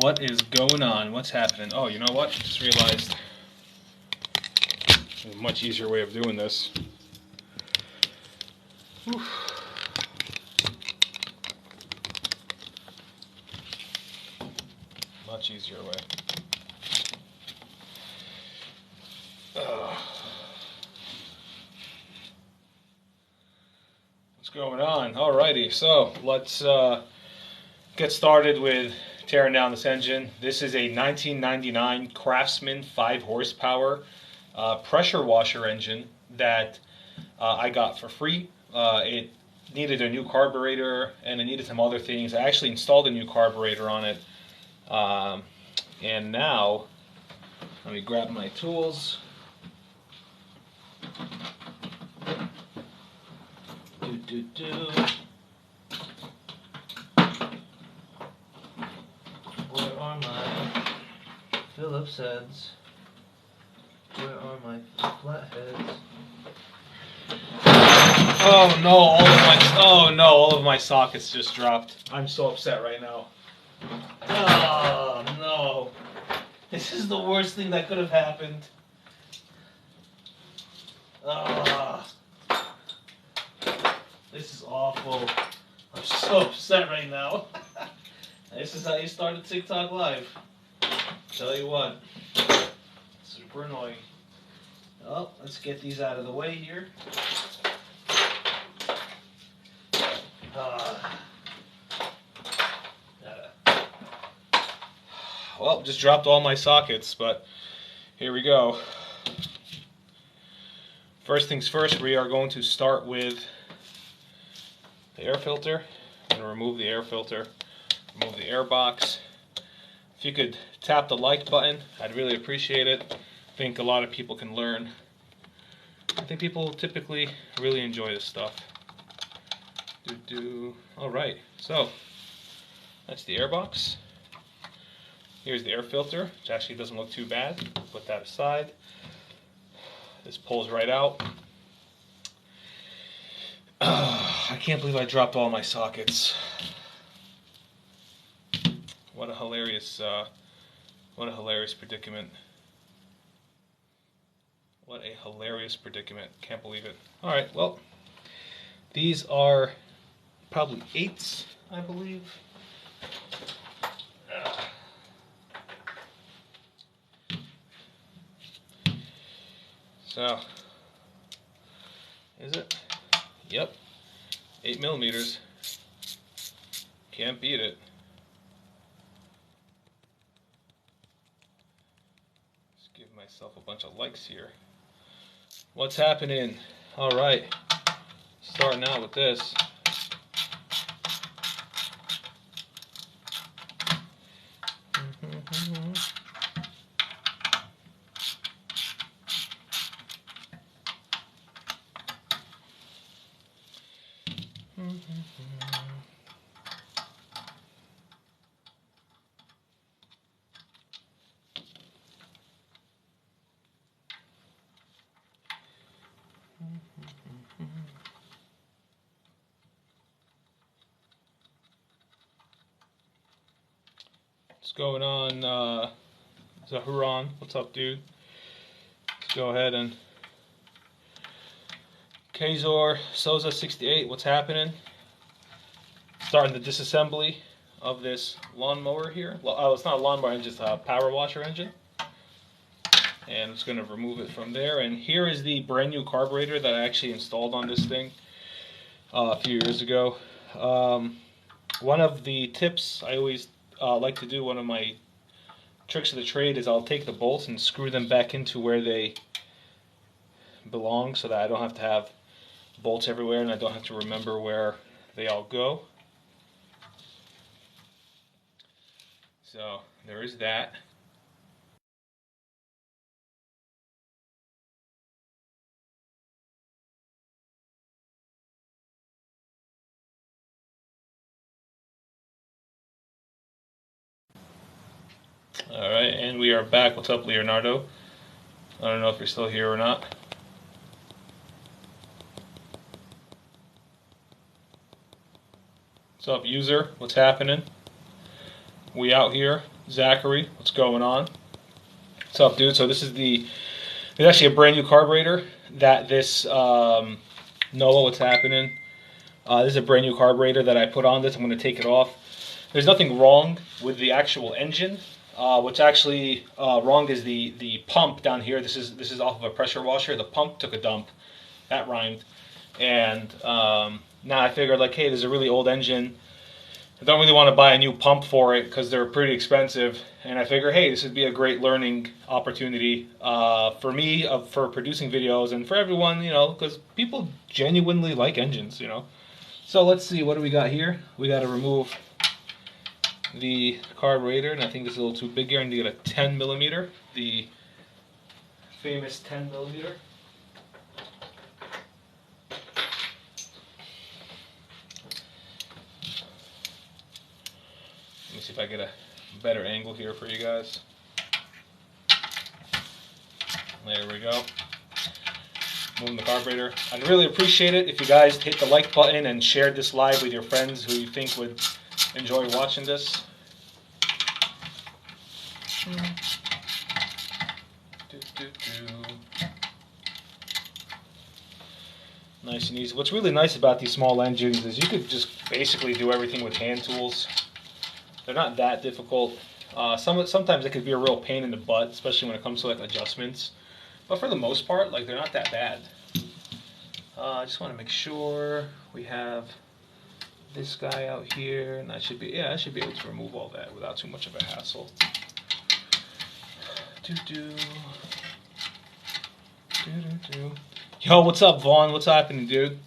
What is going on? What's happening? Oh, you know what? Just realized there's a much easier way of doing this. Whew. Much easier way. What's going on? Alrighty, so let's get started with tearing down this engine. This is a 1999 Craftsman 5 horsepower pressure washer engine that I got for free. It needed a new carburetor and it needed some other things. I actually installed a new carburetor on it. And now, let me grab my tools. Where are my Phillips heads? Where are my flatheads? Oh no! All of my sockets just dropped. I'm so upset right now. Oh no! This is the worst thing that could have happened. This is awful. I'm so upset right now. This is how you start a TikTok live. Tell you what, super annoying. Well, let's get these out of the way here. Well, just dropped all my sockets, but here we go. First things first, we are going to start with the air filter. I'm going to remove the air filter, remove the air box. If you could tap the like button, I'd really appreciate it. I think a lot of people can learn. I think people typically really enjoy this stuff. Alright, so that's the air box. Here's the air filter, which actually doesn't look too bad. Put that aside. This pulls right out. I can't believe I dropped all my sockets. What a hilarious predicament. What a hilarious predicament. Can't believe it. Alright, well, these are probably 8s, I believe. So, is it? Yep, 8mm. Can't beat it. Just give myself a bunch of likes here. What's happening? Alright, starting out with this. What's going on, Zahuran? What's up, dude? Let's go ahead and Kazor Soza 68. What's happening? Starting the disassembly of this lawnmower here. Oh, it's not a lawnmower engine, it's a power washer engine. And I'm just going to remove it from there. And here is the brand new carburetor that I actually installed on this thing a few years ago. One of the tips I always like to do, one of my tricks of the trade, is I'll take the bolts and screw them back into where they belong so that I don't have to have bolts everywhere and I don't have to remember where they all go. So there is that. Alright, and we are back. What's up, Leonardo? I don't know if you're still here or not. What's up, user? What's happening? We out here. Zachary, what's going on? What's up, dude? So this is it's actually a brand new carburetor that this, Noah, what's happening? This is a brand new carburetor that I put on this. I'm going to take it off. There's nothing wrong with the actual engine. What's actually wrong is the pump down here. This is off of a pressure washer. The pump took a dump. That rhymed. And now I figured, like, hey, there's a really old engine. I don't really want to buy a new pump for it because they're pretty expensive. And I figure, hey, this would be a great learning opportunity for me, for producing videos, and for everyone, you know, because people genuinely like engines, you know. So let's see, what do we got here? We got to remove the carburetor, and I think this is a little too big here. I need to get a 10 millimeter, the famous 10 millimeter. Let me see if I get a better angle here for you guys. There we go. Moving the carburetor. I'd really appreciate it if you guys hit the like button and shared this live with your friends who you think would enjoy watching this. Nice and easy. What's really nice about these small engines is you could just basically do everything with hand tools. They're not that difficult. Sometimes it could be a real pain in the butt, especially when it comes to like adjustments. But for the most part, like, they're not that bad. I just want to make sure we have this guy out here, and I should be able to remove all that without too much of a hassle. Yo, what's up, Vaughn? What's happening, dude?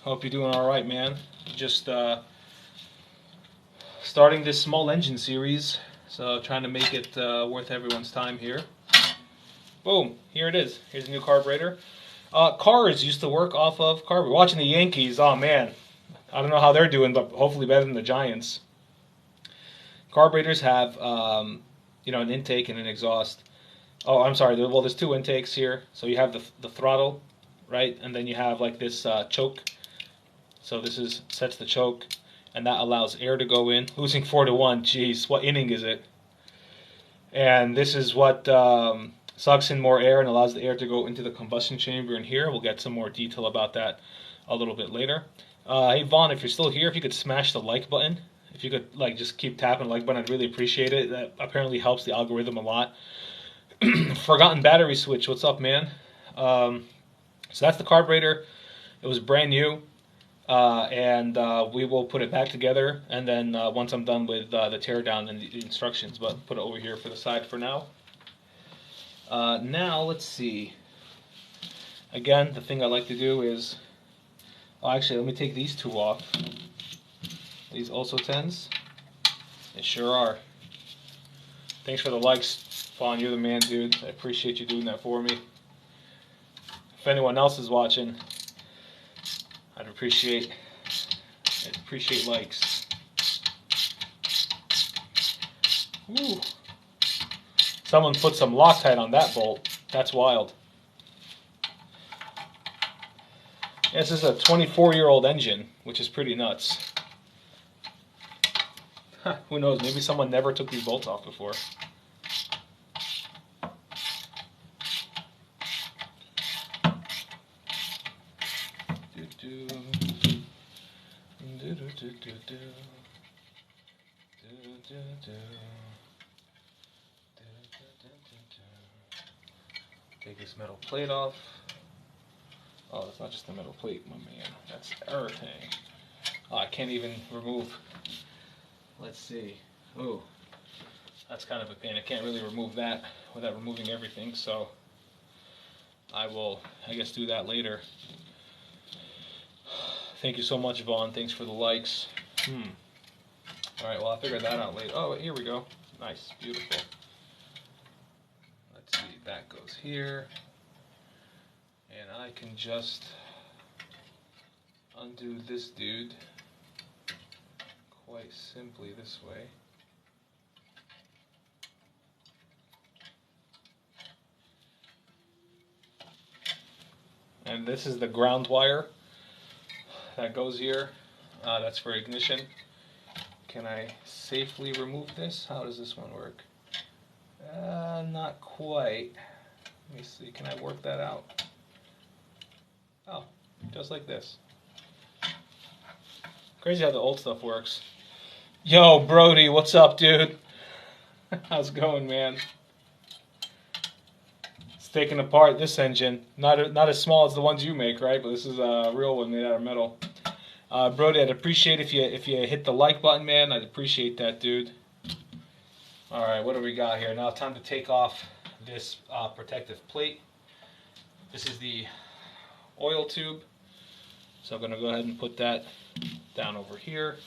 Hope you're doing all right, man. Just starting this small engine series, so trying to make it worth everyone's time here. Boom, here it is. Here's a new carburetor. Cars used to work off of carburetor. Watching the Yankees, oh man, I don't know how they're doing, but hopefully better than the Giants. Carburetors have, you know, an intake and an exhaust. Oh, I'm sorry. Well, there's two intakes here. So you have the throttle, right, and then you have like this choke. So this sets the choke, and that allows air to go in. Losing 4-1. Jeez, what inning is it? And this is what sucks in more air and allows the air to go into the combustion chamber in here. We'll get some more detail about that a little bit later. Hey Vaughn, if you're still here, if you could smash the like button, if you could like just keep tapping the like button, I'd really appreciate it. That apparently helps the algorithm a lot. Forgotten battery switch. What's up, man? So that's the carburetor. It was brand new. And we will put it back together, and then once I'm done with the teardown and the instructions, but put it over here for the side for now. Now let's see. Again, the thing I like to do is, actually, let me take these two off. These also 10s. They sure are. Thanks for the likes, Fawn. You're the man, dude. I appreciate you doing that for me. If anyone else is watching, I'd appreciate likes. Ooh. Someone put some Loctite on that bolt. That's wild. Yeah, this is a 24-year-old engine, which is pretty nuts. Huh, who knows? Maybe someone never took these bolts off before. Take this metal plate off. Oh, that's not just the metal plate, my man. That's everything. Oh, I can't even remove. Let's see. Ooh, that's kind of a pain. I can't really remove that without removing everything, so I will, I guess, do that later. Thank you so much, Vaughn. Thanks for the likes. Alright, well, I'll figure that out later. Oh, here we go. Nice. Beautiful. Let's see. That goes here. And I can just undo this dude quite simply this way. And this is the ground wire that goes here. That's for ignition. can I safely remove this? How does this one work? Not quite. Let me see, can I work that out? Oh, just like this. Crazy how the old stuff works. Yo, Brody, what's up, dude? How's it going, man? It's taking apart this engine. Not as small as the ones you make, right? But this is a real one made out of metal. Brody, I'd appreciate if you hit the like button, man. I'd appreciate that, dude. All right, what do we got here? Now time to take off this protective plate. This is the oil tube. So I'm going to go ahead and put that down over here.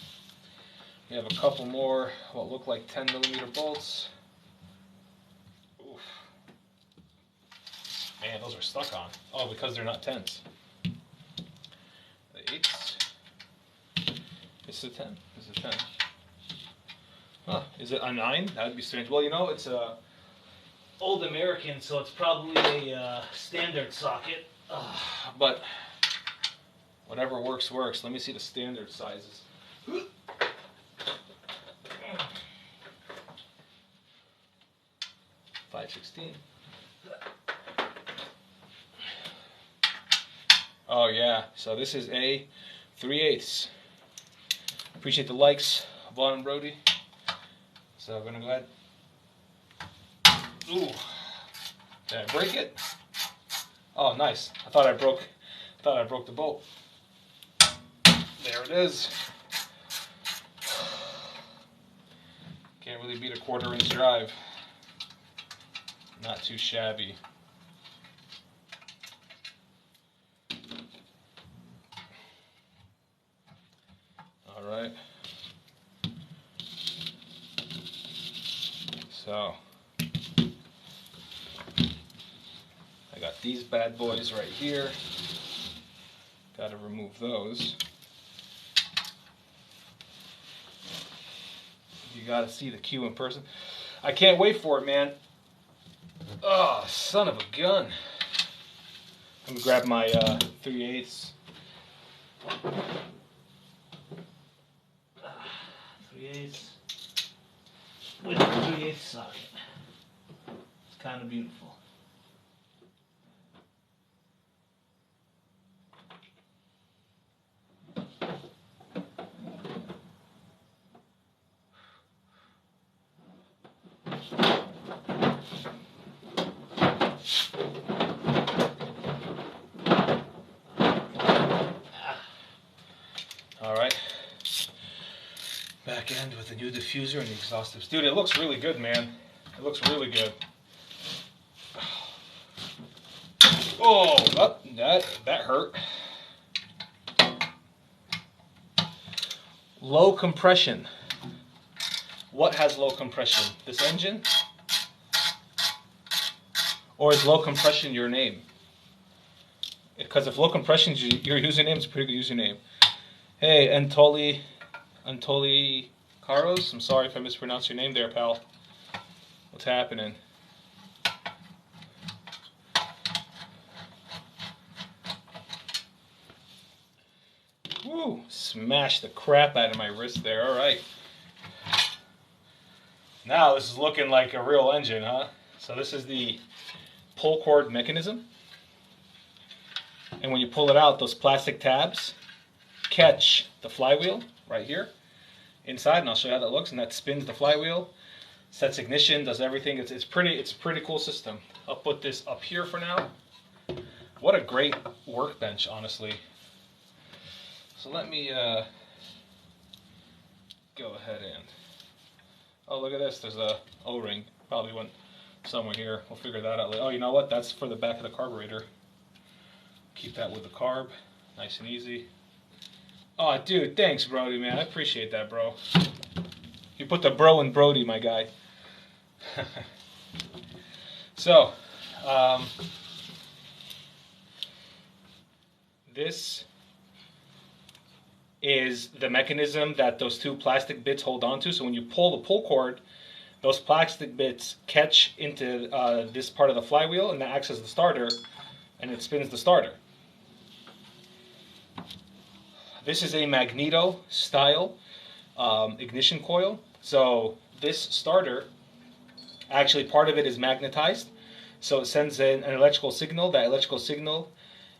We have a couple more, what look like 10mm bolts. Oof. Man, those are stuck on. Oh, because they're not 10s. The 8s. It's a 10. It's a 10. Huh, is it a 9? That would be strange. Well, you know, it's a old American, so it's probably a standard socket. But whatever works, works. Let me see the standard sizes. 5/16. Oh yeah, so this is a 3/8. Appreciate the likes, Vaughn and Brody. So I'm gonna go ahead. Ooh, did I break it? Oh, nice. I thought I broke the bolt. There it is. Can't really beat a 1/4-inch drive. Not too shabby. All right. So I got these bad boys right here. Got to remove those. You got to see the cue in person. I can't wait for it, man. Oh, son of a gun. Let me grab my 3/8. 3/8 with the 3/8 socket. It's kind of beautiful. Alright, back end with the new diffuser and the exhaust tips. Dude, it looks really good, man. It looks really good. Oh, that hurt. Low compression. What has low compression? This engine? Or is low compression your name? Because if low compression is your username, it's a pretty good username. Hey, Antoli Caros, I'm sorry if I mispronounced your name there, pal. What's happening? Woo! Smashed the crap out of my wrist there, alright. Now this is looking like a real engine, huh? So this is the pull cord mechanism. And when you pull it out, those plastic tabs catch the flywheel right here inside, and I'll show you how that looks. And that spins the flywheel, sets ignition, does everything. It's a pretty cool system. I'll put this up here for now. What a great workbench, honestly. So let me go ahead and, oh, look at this. There's a O-ring. Probably went somewhere here. We'll figure that out later. Oh, you know what? That's for the back of the carburetor. Keep that with the carb. Nice and easy. Oh, dude, thanks, Brody, man. I appreciate that, bro. You put the bro in Brody, my guy. So, this is the mechanism that those two plastic bits hold on to. So when you pull the pull cord, those plastic bits catch into this part of the flywheel, and that acts as the starter, and it spins the starter. This is a magneto style ignition coil. So this starter, actually part of it is magnetized. So it sends in an electrical signal. That electrical signal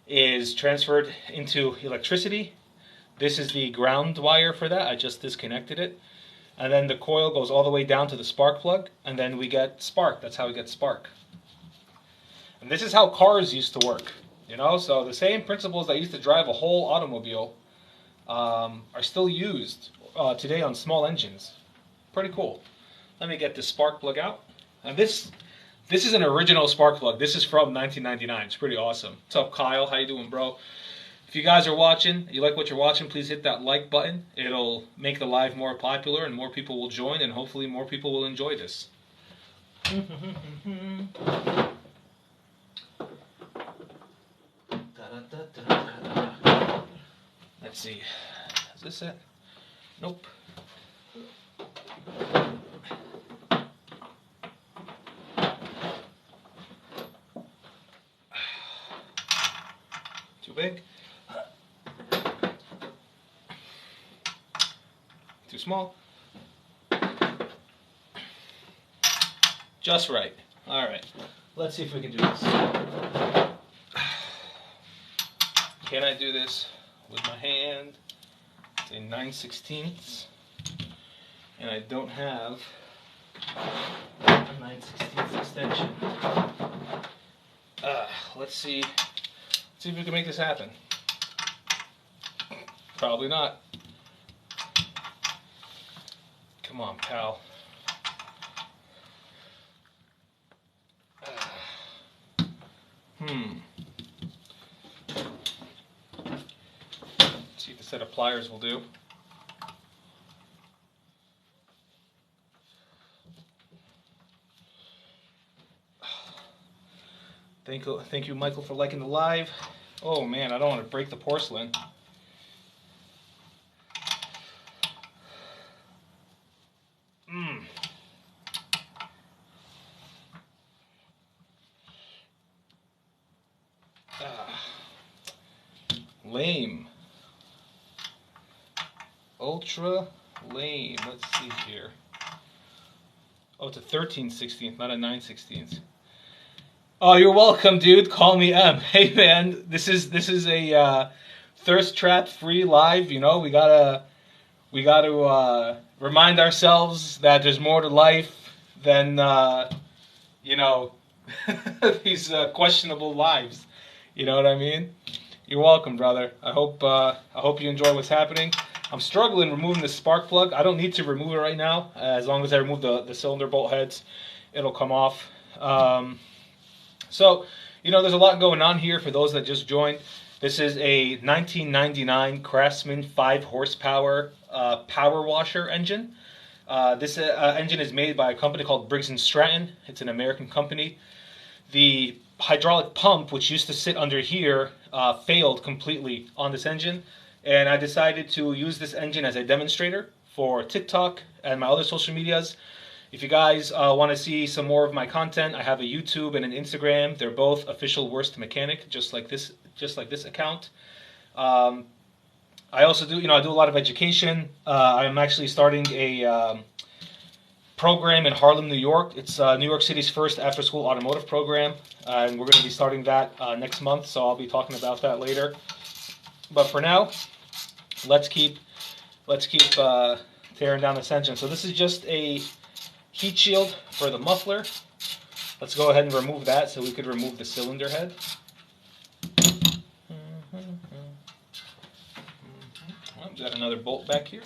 is transferred into electricity. This is the ground wire for that. I just disconnected it. And then the coil goes all the way down to the spark plug, and then we get spark. That's how we get spark. And this is how cars used to work. You know, so the same principles that used to drive a whole automobile are still used today on small engines. Pretty cool. Let me get this spark plug out. And this is an original spark plug. This is from 1999. It's pretty awesome. What's up, Kyle? How you doing, bro? If you guys are watching, you like what you're watching, please hit that like button. It'll make the live more popular and more people will join, and hopefully more people will enjoy this. Let's see. Is this it? Nope. Too big? Too small? Just right. Alright. Let's see if we can do this. Can I do this with my hand? It's a 9/16, and I don't have a 9/16 extension. Let's see if we can make this happen. Probably not. Come on, pal. See if the set of pliers will do. Thank you, Michael, for liking the live. Oh man, I don't want to break the porcelain. Lame. Ultra lame. Let's see here. Oh, it's a 13/16, not a 9/16. Oh, you're welcome, dude. Call me M. Hey, man, this is a thirst trap free live. You know, we gotta remind ourselves that there's more to life than you know these questionable lives. You know what I mean? You're welcome, brother. I hope you enjoy what's happening. I'm struggling removing the spark plug. I don't need to remove it right now. As long as I remove the cylinder bolt heads, it'll come off. So, you know, there's a lot going on here for those that just joined. This is a 1999 Craftsman 5 horsepower power washer engine. This engine is made by a company called Briggs & Stratton. It's an American company. The hydraulic pump, which used to sit under here, failed completely on this engine. And I decided to use this engine as a demonstrator for TikTok and my other social medias. If you guys want to see some more of my content, I have a YouTube and an Instagram. They're both official Worst Mechanic, just like this account. I also do, I do a lot of education. I'm actually starting a program in Harlem, New York. It's New York City's first after-school automotive program, and we're going to be starting that next month. So I'll be talking about that later. But for now, let's keep tearing down this engine. So this is just a heat shield for the muffler. Let's go ahead and remove that so we could remove the cylinder head. I've got another bolt back here.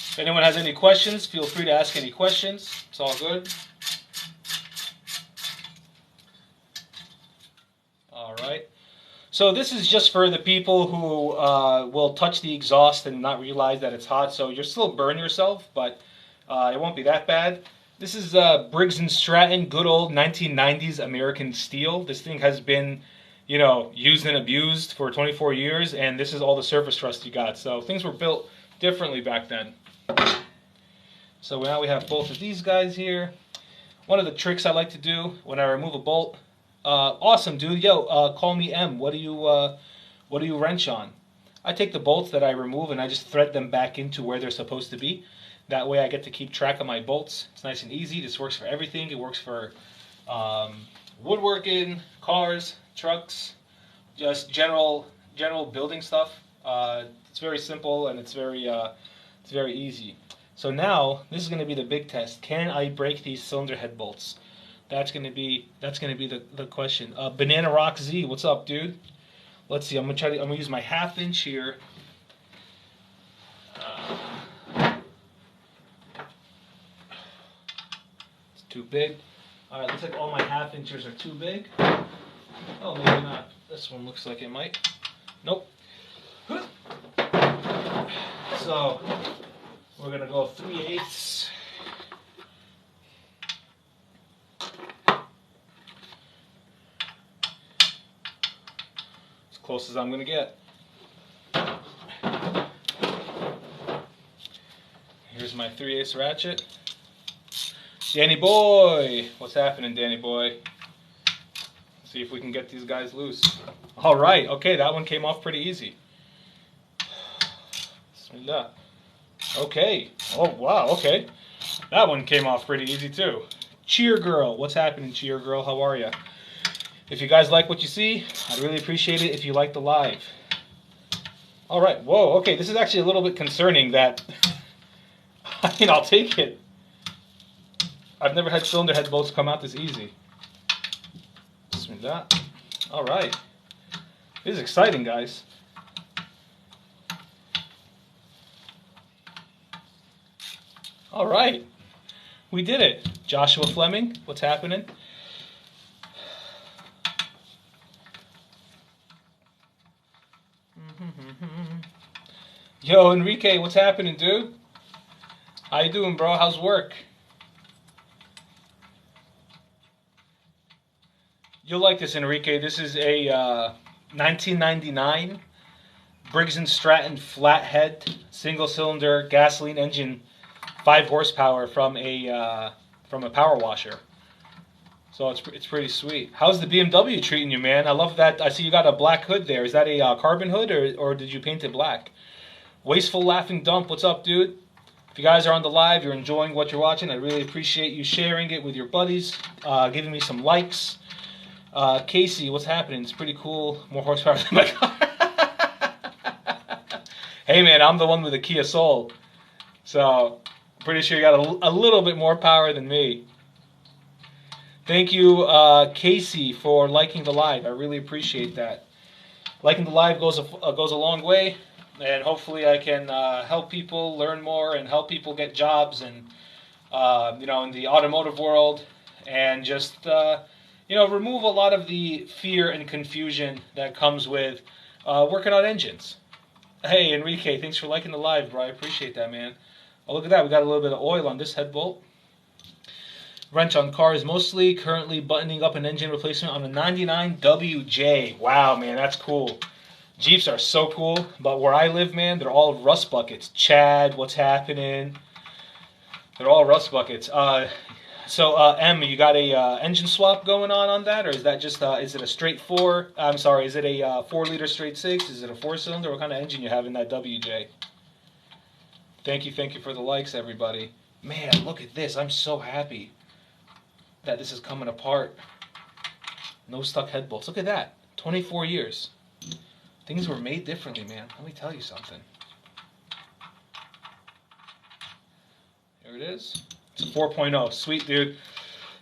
If anyone has any questions, feel free to ask any questions. It's all good. All right. So this is just for the people who will touch the exhaust and not realize that it's hot. So you'll still burn yourself, but it won't be that bad. This is Briggs & Stratton, good old 1990s American steel. This thing has been you know, used and abused for 24 years, and this is all the surface rust you got. So things were built differently back then. So now we have both of these guys here. One of the tricks I like to do when I remove a bolt. Awesome, dude. Yo, call me M. What do you wrench on? I take the bolts that I remove and I just thread them back into where they're supposed to be. That way I get to keep track of my bolts. It's nice and easy. This works for everything. It works for woodworking, cars, trucks, just general building stuff. It's very simple and it's very easy. So now this is going to be the big test. Can I break these cylinder head bolts? That's going to be the question. Banana Rock Z, what's up, dude? Let's see. I'm gonna use my 1/2 inch here. It's too big. All right, looks like all my 1/2 inches are too big. Oh, maybe not. This one looks like it might. Nope. So we're gonna go 3/8. As close as I'm gonna get. Here's my 3/8 ratchet. Danny boy, what's happening, Danny boy? See if we can get these guys loose. All right, okay, that one came off pretty easy. Bismillah. Okay. Oh, wow, okay. That one came off pretty easy, too. Cheer Girl. What's happening, Cheer Girl? How are you? If you guys like what you see, I'd really appreciate it if you like the live. All right. Whoa, okay. This is actually a little bit concerning that... I mean, I'll take it. I've never had cylinder head bolts come out this easy. Bismillah. All right. This is exciting, guys. All right, we did it. Joshua Fleming, what's happening? Yo, Enrique, what's happening, dude? How you doing, bro? How's work? You'll like this, Enrique. This is a 1999 Briggs & Stratton flathead single-cylinder gasoline engine. 5 horsepower from a power washer, so it's pretty sweet. How's the BMW treating you, man? I love that. I see you got a black hood there. Is that a carbon hood or did you paint it black? Wasteful Laughing Dump, what's up, dude? If you guys are on the live, you're enjoying what you're watching, I really appreciate you sharing it with your buddies, giving me some likes. Casey, what's happening? It's pretty cool. More horsepower than my car. Hey, man, I'm the one with the Kia Soul, so. Pretty sure you got a little bit more power than me. Thank you, Casey, for liking the live. I really appreciate that. Liking the live goes a long way, and hopefully I can help people learn more and help people get jobs and you know, in the automotive world, and just you know, remove a lot of the fear and confusion that comes with working on engines. Hey, Enrique, thanks for liking the live, bro. I appreciate that, man. Oh, look at that. We got a little bit of oil on this head bolt. Wrench on cars mostly. Currently buttoning up an engine replacement on a 99 WJ. Wow, man, that's cool. Jeeps are so cool. But where I live, man, they're all rust buckets. Chad, what's happening? They're all rust buckets. M, you got a engine swap going on that? Or is that just, is it a straight 4? I'm sorry, is it a 4-liter straight 6? Is it a 4-cylinder? What kind of engine you have in that WJ? Thank you for the likes, everybody. Man, look at this. I'm so happy that this is coming apart. No stuck head bolts. Look at that. 24 years. Things were made differently, man. Let me tell you something. Here it is. It's a 4.0. Sweet, dude.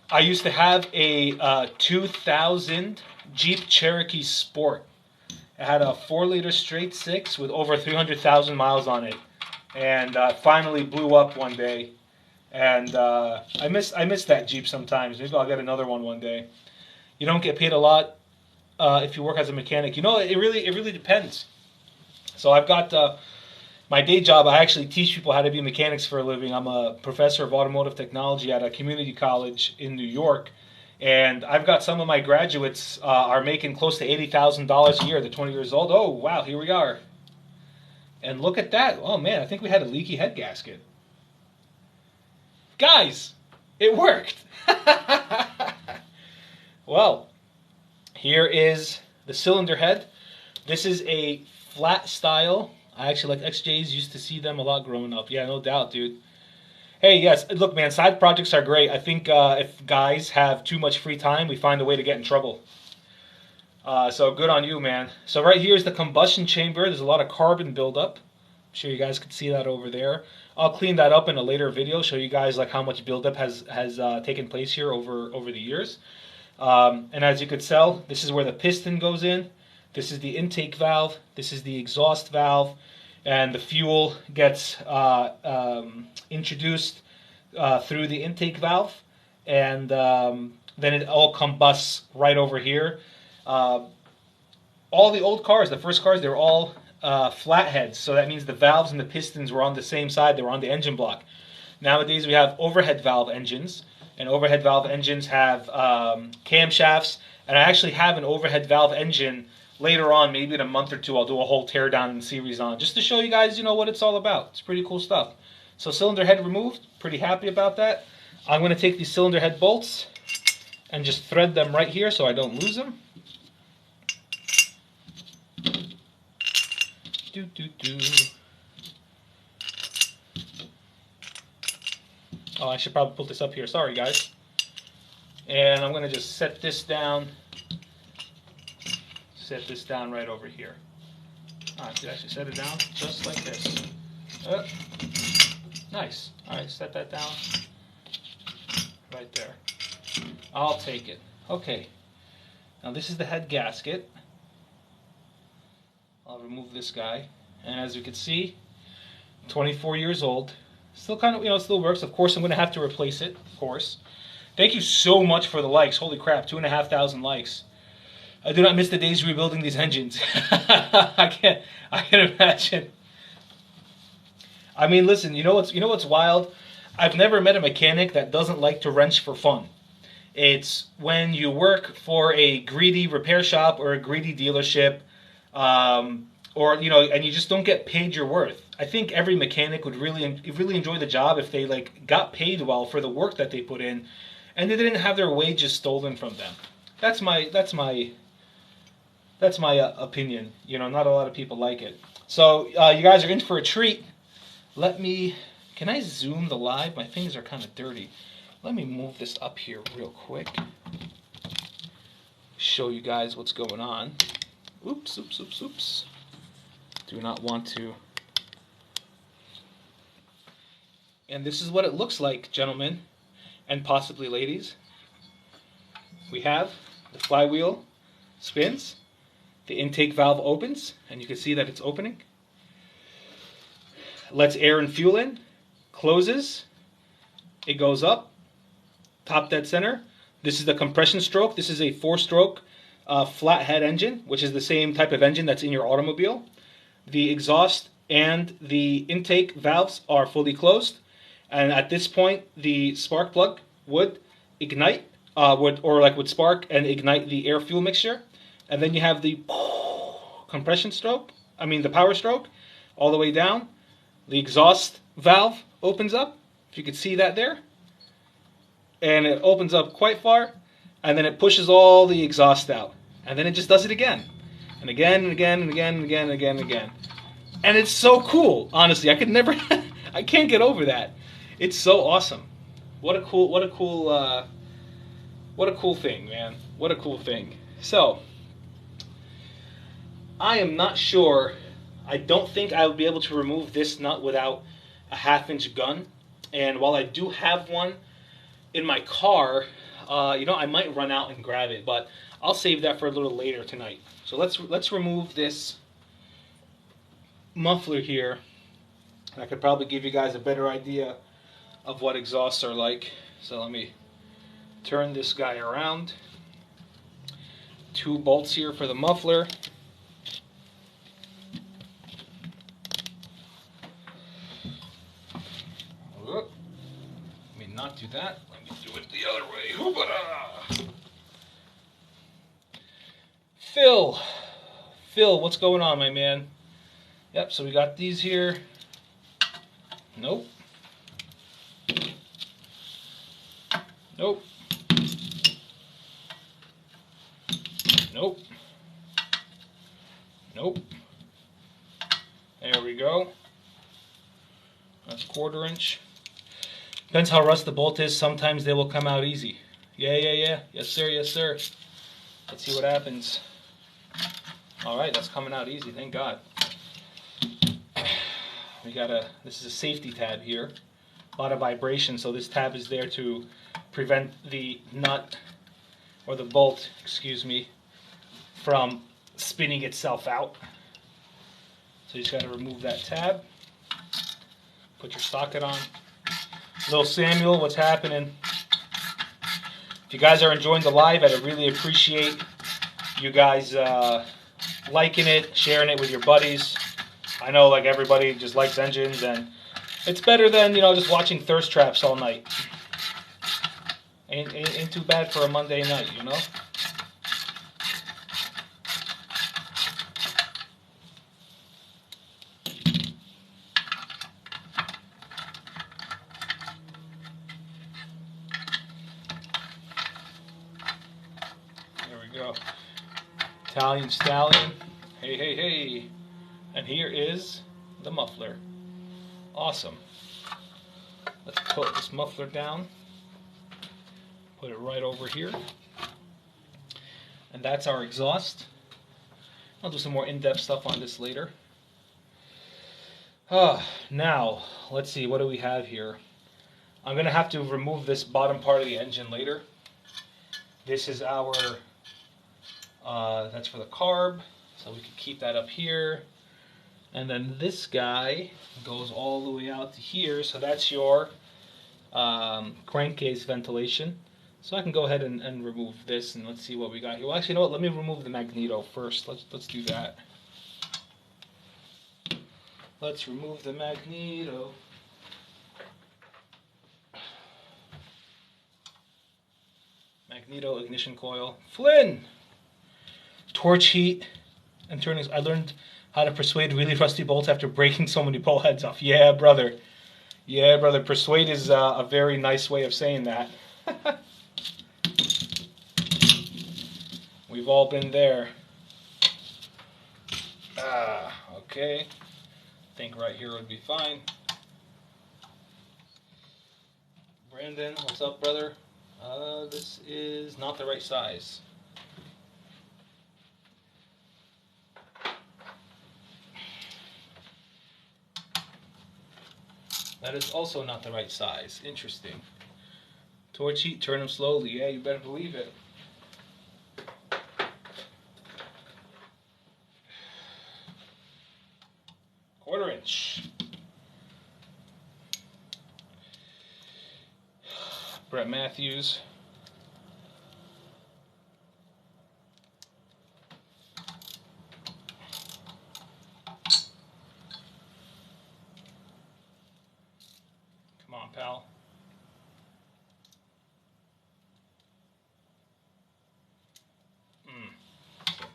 I used to have a 2000 Jeep Cherokee Sport. It had a 4-liter straight 6 with over 300,000 miles on it. And finally blew up one day, and I miss that Jeep sometimes. Maybe I'll get another one day. You don't get paid a lot if you work as a mechanic. You know, it really depends. So I've got my day job. I actually teach people how to be mechanics for a living. I'm a professor of automotive technology at a community college in New York, And I've got some of my graduates are making close to $80,000 a year. They're 20 years old. Oh, wow, here we are. And look at that. Oh, man, I think we had a leaky head gasket. Guys, it worked. Well, here is the cylinder head. This is a flat style. I actually like XJs. Used to see them a lot growing up. Yeah, no doubt, dude. Hey, yes, look, man, side projects are great. I think if guys have too much free time, we find a way to get in trouble. So good on you, man. So right here is the combustion chamber. There's a lot of carbon buildup. I'm sure you guys can see that over there. I'll clean that up in a later video, show you guys like how much buildup has taken place here over the years. And as you could tell, this is where the piston goes in. This is the intake valve. This is the exhaust valve. And the fuel gets introduced through the intake valve. And then it all combusts right over here. All the old cars, the first cars, they were all flatheads. So that means the valves and the pistons were on the same side. They were on the engine block. Nowadays we have overhead valve engines. And overhead valve engines have camshafts. And I actually have an overhead valve engine later on, maybe in a month or two. I'll do a whole teardown and series on, just to show you guys, what it's all about. It's pretty cool stuff. So cylinder head removed. Pretty happy about that. I'm going to take these cylinder head bolts and just thread them right here so I don't lose them. Oh, I should probably put this up here. Sorry, guys. And I'm going to just set this down. Set this down right over here. I should actually set it down just like this. Nice. All right, set that down right there. I'll take it. Okay. Now this is the head gasket. I'll remove this guy. And as you can see, 24 years old. Still kind of, still works. Of course, I'm going to have to replace it, of course. Thank you so much for the likes. Holy crap, 2,500 likes. I do not miss the days rebuilding these engines. I can imagine. I mean, listen, you know what's wild? I've never met a mechanic that doesn't like to wrench for fun. It's when you work for a greedy repair shop or a greedy dealership, or and you just don't get paid your worth. I think every mechanic would really enjoy the job if they got paid well for the work that they put in, and they didn't have their wages stolen from them. That's my opinion. Not a lot of people like it. So you guys are in for a treat. Can I zoom the live? My fingers are kind of dirty. Let me move this up here real quick. Show you guys what's going on. Oops. Do not want to. And this is what it looks like, gentlemen, and possibly ladies. We have the flywheel spins. The intake valve opens, and you can see that it's opening. Lets air and fuel in. Closes. It goes up. Top dead center. This is the compression stroke. This is a 4-stroke flathead engine, which is the same type of engine that's in your automobile. The exhaust and the intake valves are fully closed. And at this point, the spark plug would ignite, would spark and ignite the air-fuel mixture. And then you have the compression stroke, the power stroke, all the way down. The exhaust valve opens up, if you could see that there. And it opens up quite far, and then it pushes all the exhaust out. And then it just does it again. And again, and again, and again, and again, and again, and again. And it's so cool, honestly. I can't get over that. It's so awesome. What a cool thing, man. What a cool thing. So, I am not sure. I don't think I would be able to remove this nut without a 1/2-inch gun. And while I do have one in my car, I might run out and grab it, but I'll save that for a little later tonight. So let's remove this muffler here. I could probably give you guys a better idea of what exhausts are like. So let me turn this guy around. 2 bolts here for the muffler. Let me not do that. Let me do it the other way. Hoopada! Phil, what's going on, my man? Yep, so we got these here. Nope. Nope. Nope. Nope. There we go. That's 1/4 inch. Depends how rust the bolt is. Sometimes they will come out easy. Yeah. Yes, sir. Yes, sir. Let's see what happens. All right, that's coming out easy. Thank God. We got this is a safety tab here. A lot of vibration, so this tab is there to prevent the nut or the bolt, excuse me, from spinning itself out. So you just got to remove that tab. Put your socket on. Little Samuel, what's happening? If you guys are enjoying the live, I'd really appreciate you guys liking it, sharing it with your buddies. I know like everybody just likes engines, and it's better than, you know, just watching thirst traps all night. Ain't too bad for a Monday night, you know? There we go. Italian Stallion. Hey. And here is the muffler. Awesome. Let's put this muffler down. Put it right over here. And that's our exhaust. I'll do some more in-depth stuff on this later. Now, let's see, what do we have here? I'm going to have to remove this bottom part of the engine later. This is our, that's for the carb, so we can keep that up here. And then this guy goes all the way out to here, so that's your crankcase ventilation. So I can go ahead and remove this, and let's see what we got here. Well, actually, you know what? Let me remove the magneto first. Let's do that. Let's remove the magneto. Magneto ignition coil. Flynn! Torch heat and turning. I learned how to persuade really rusty bolts after breaking so many bolt heads off. Yeah, brother. Yeah, brother. Persuade is a very nice way of saying that. We've all been there. Okay. I think right here would be fine. Brandon, what's up, brother? This is not the right size. That is also not the right size. Interesting. Torch heat, turn them slowly. Yeah, you better believe it. Quarter inch. Brett Matthews. Come on, pal.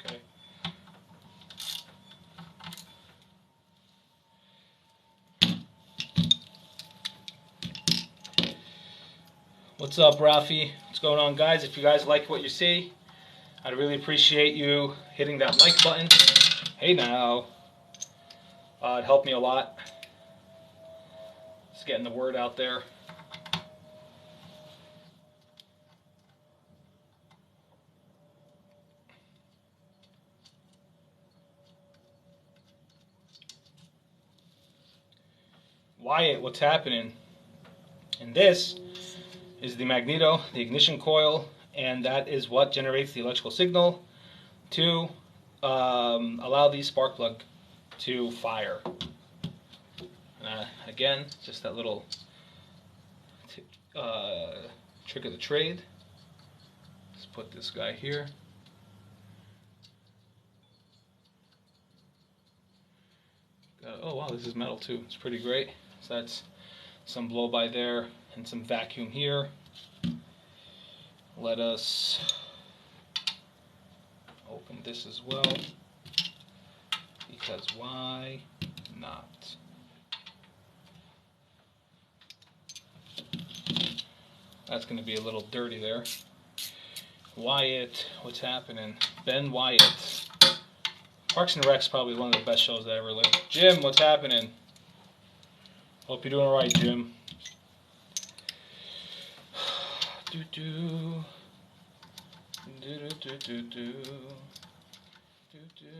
Okay. What's up, Rafi? What's going on, guys? If you guys like what you see, I'd really appreciate you hitting that like button. Hey now. It'd help me a lot. Just getting the word out there. Wyatt, what's happening? And this is the magneto, the ignition coil, and that is what generates the electrical signal to allow the spark plug to fire. Again, just that little trick of the trade. Let's put this guy here. Oh wow, this is metal too. It's pretty great. So that's some blow by there and some vacuum here. Let us open this as well, because why not? That's going to be a little dirty there. Wyatt, what's happening? Ben Wyatt. Parks and Rec's probably one of the best shows I ever lived. Jim, what's happening? Hope you're doing alright, Jim. Do do. Do do do do do. Do do.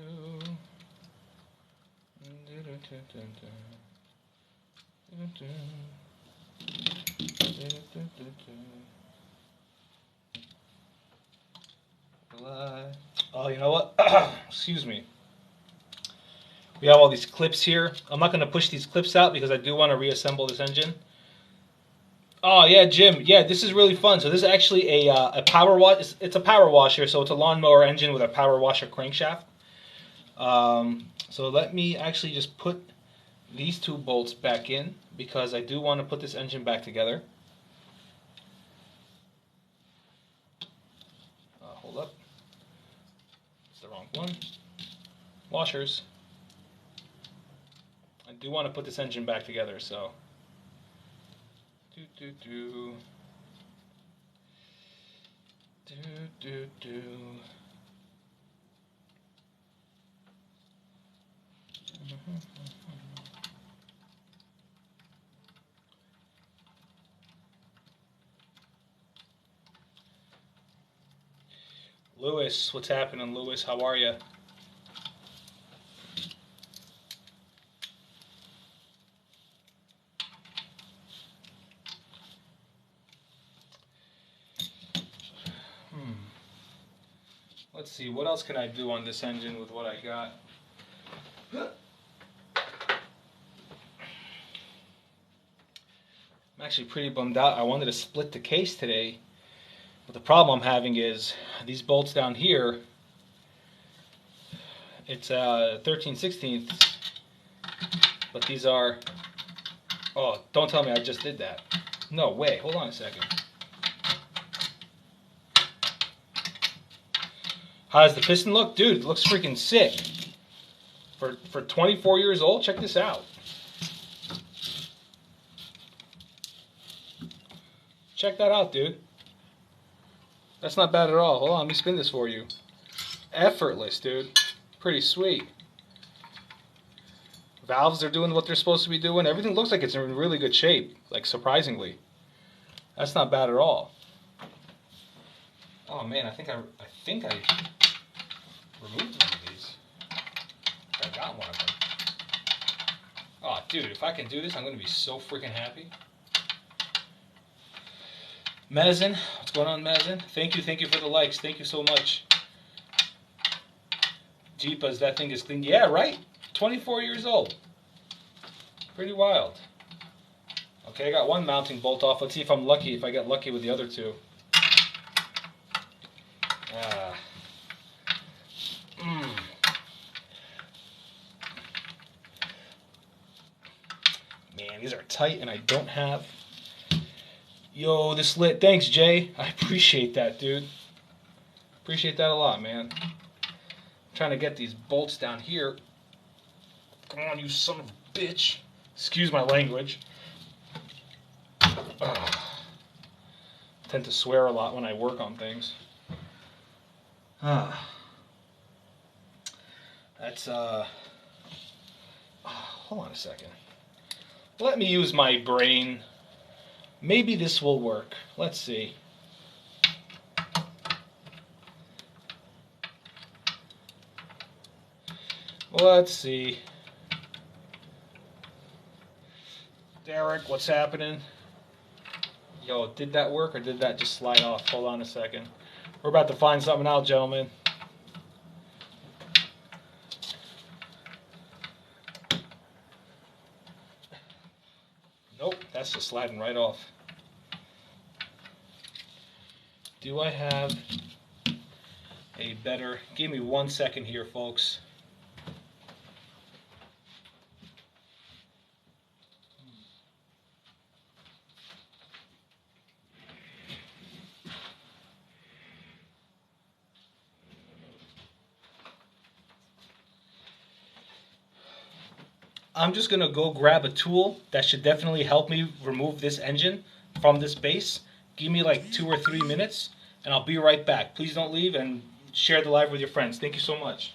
Do do do do do. Do do. Oh, you know what? Excuse me. We have all these clips here. I'm not going to push these clips out because I do want to reassemble this engine. Oh yeah, Jim. Yeah, this is really fun. So this is actually a power wash. It's a power washer. So it's a lawnmower engine with a power washer crankshaft. So let me actually just put these two bolts back in because I do want to put this engine back together. Hold up. It's the wrong one. Washers. I do want to put this engine back together, so. Do do do. Do do do. Lewis, what's happening, Lewis? How are you? Let's see, what else can I do on this engine with what I got? I'm actually pretty bummed out. I wanted to split the case today, but the problem I'm having is these bolts down here, it's 13/16, but these are, oh, don't tell me I just did that. No way, hold on a second. How does the piston look? Dude, it looks freaking sick. For 24 years old, check this out. Check that out, dude. That's not bad at all. Hold on, let me spin this for you. Effortless, dude. Pretty sweet. Valves are doing what they're supposed to be doing. Everything looks like it's in really good shape, like surprisingly. That's not bad at all. Oh man, I think I removed one of these. I got one of them. Oh, dude, if I can do this, I'm going to be so freaking happy. Mazin, what's going on, Mazin? Thank you for the likes. Thank you so much. Jeepas, that thing is clean. Yeah, right? 24 years old. Pretty wild. Okay, I got one mounting bolt off. Let's see if I'm lucky, if I get lucky with the other two. Man, these are tight and I don't have... Yo, this lit. Thanks, Jay. I appreciate that, dude. Appreciate that a lot, man. I'm trying to get these bolts down here. Come on, you son of a bitch. Excuse my language. I tend to swear a lot when I work on things. That's, hold on a second. Let me use my brain. Maybe this will work. Let's see. Let's see. Derek, what's happening? Yo, did that work or did that just slide off? Hold on a second. We're about to find something out, gentlemen. Nope, that's just sliding right off. Do I have a better... Give me 1 second here, folks. I'm just gonna go grab a tool that should definitely help me remove this engine from this base. Give me like 2 or 3 minutes and I'll be right back. Please don't leave and share the live with your friends. Thank you so much.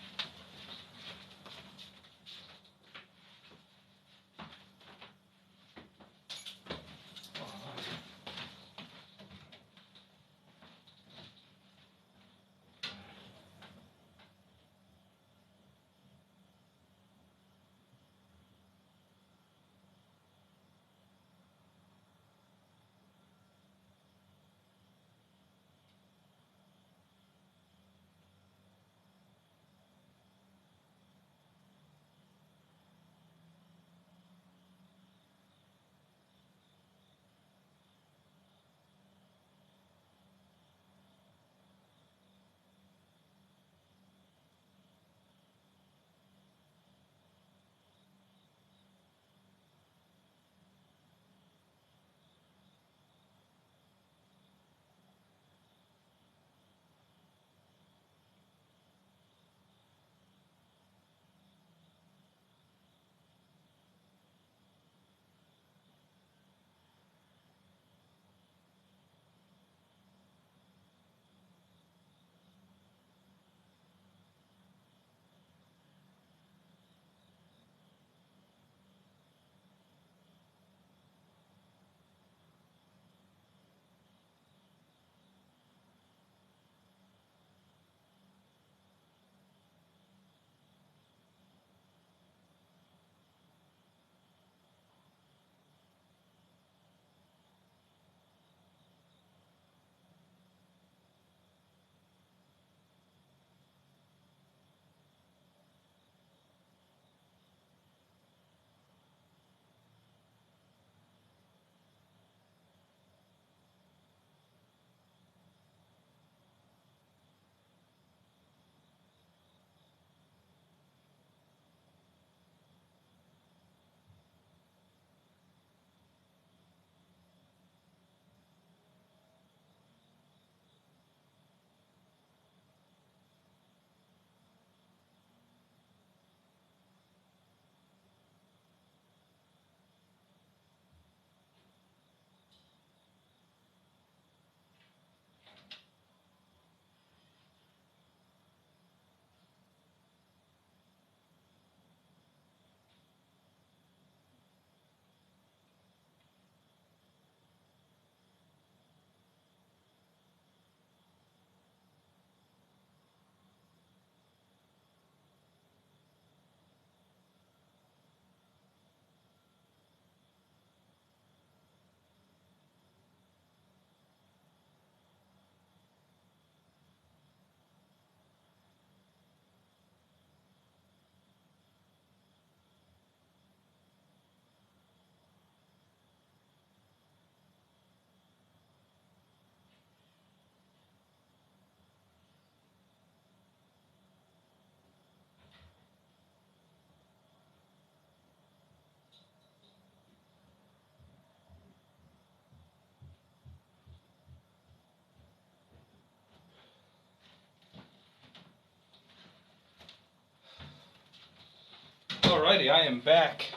Alrighty, I am back.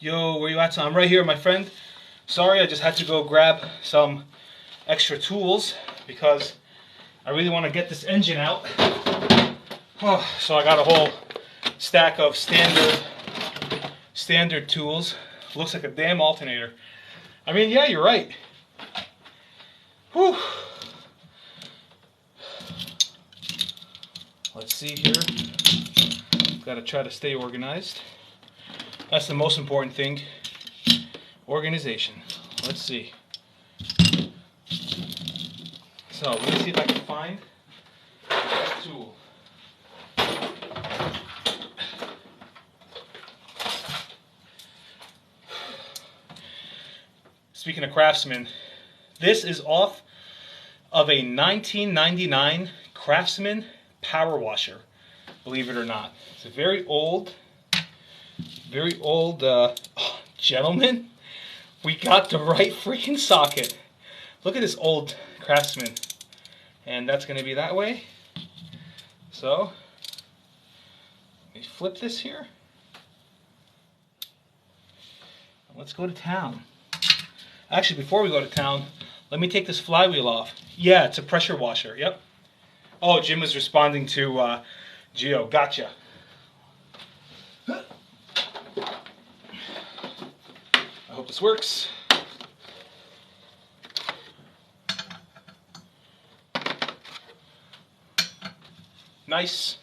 Yo, where you at? So I'm right here, my friend. Sorry, I just had to go grab some extra tools because I really want to get this engine out. Oh, so I got a whole stack of standard tools. Looks like a damn alternator. I mean, yeah, you're right. Whew. Let's see here. Got to try to stay organized. That's the most important thing. Organization. Let's see. So, let me see if I can find that tool. Speaking of Craftsman, this is off of a 1999 Craftsman power washer. Believe it or not. It's a very old oh, gentlemen. We got the right freaking socket. Look at this old Craftsman. And that's going to be that way. So, let me flip this here. let's go to town. Actually, before we go to town, let me take this flywheel off. Yeah, it's a pressure washer. Yep. Oh, Jim was responding to Geo. Gotcha. I hope this works. Nice.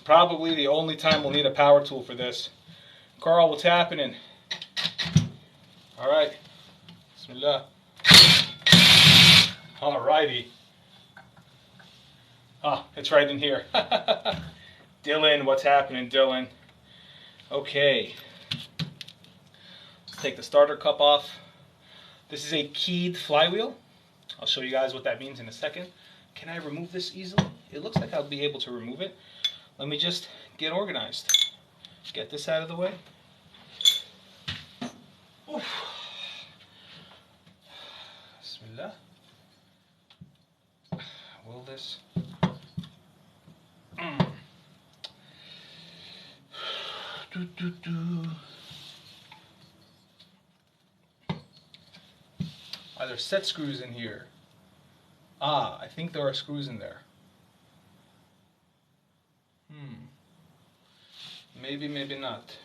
Probably the only time we'll need a power tool for this. Carl, what's happening? Alright. Bismillah. Alrighty. Oh, it's right in here. Dylan, what's happening, Dylan? Okay. Let's take the starter cup off. This is a keyed flywheel. I'll show you guys what that means in a second. Can I remove this easily? It looks like I'll be able to remove it. Let me just get organized. Get this out of the way. Oof. Bismillah. Will this? Are there set screws in here? Ah, I think there are screws in there. Maybe, maybe not.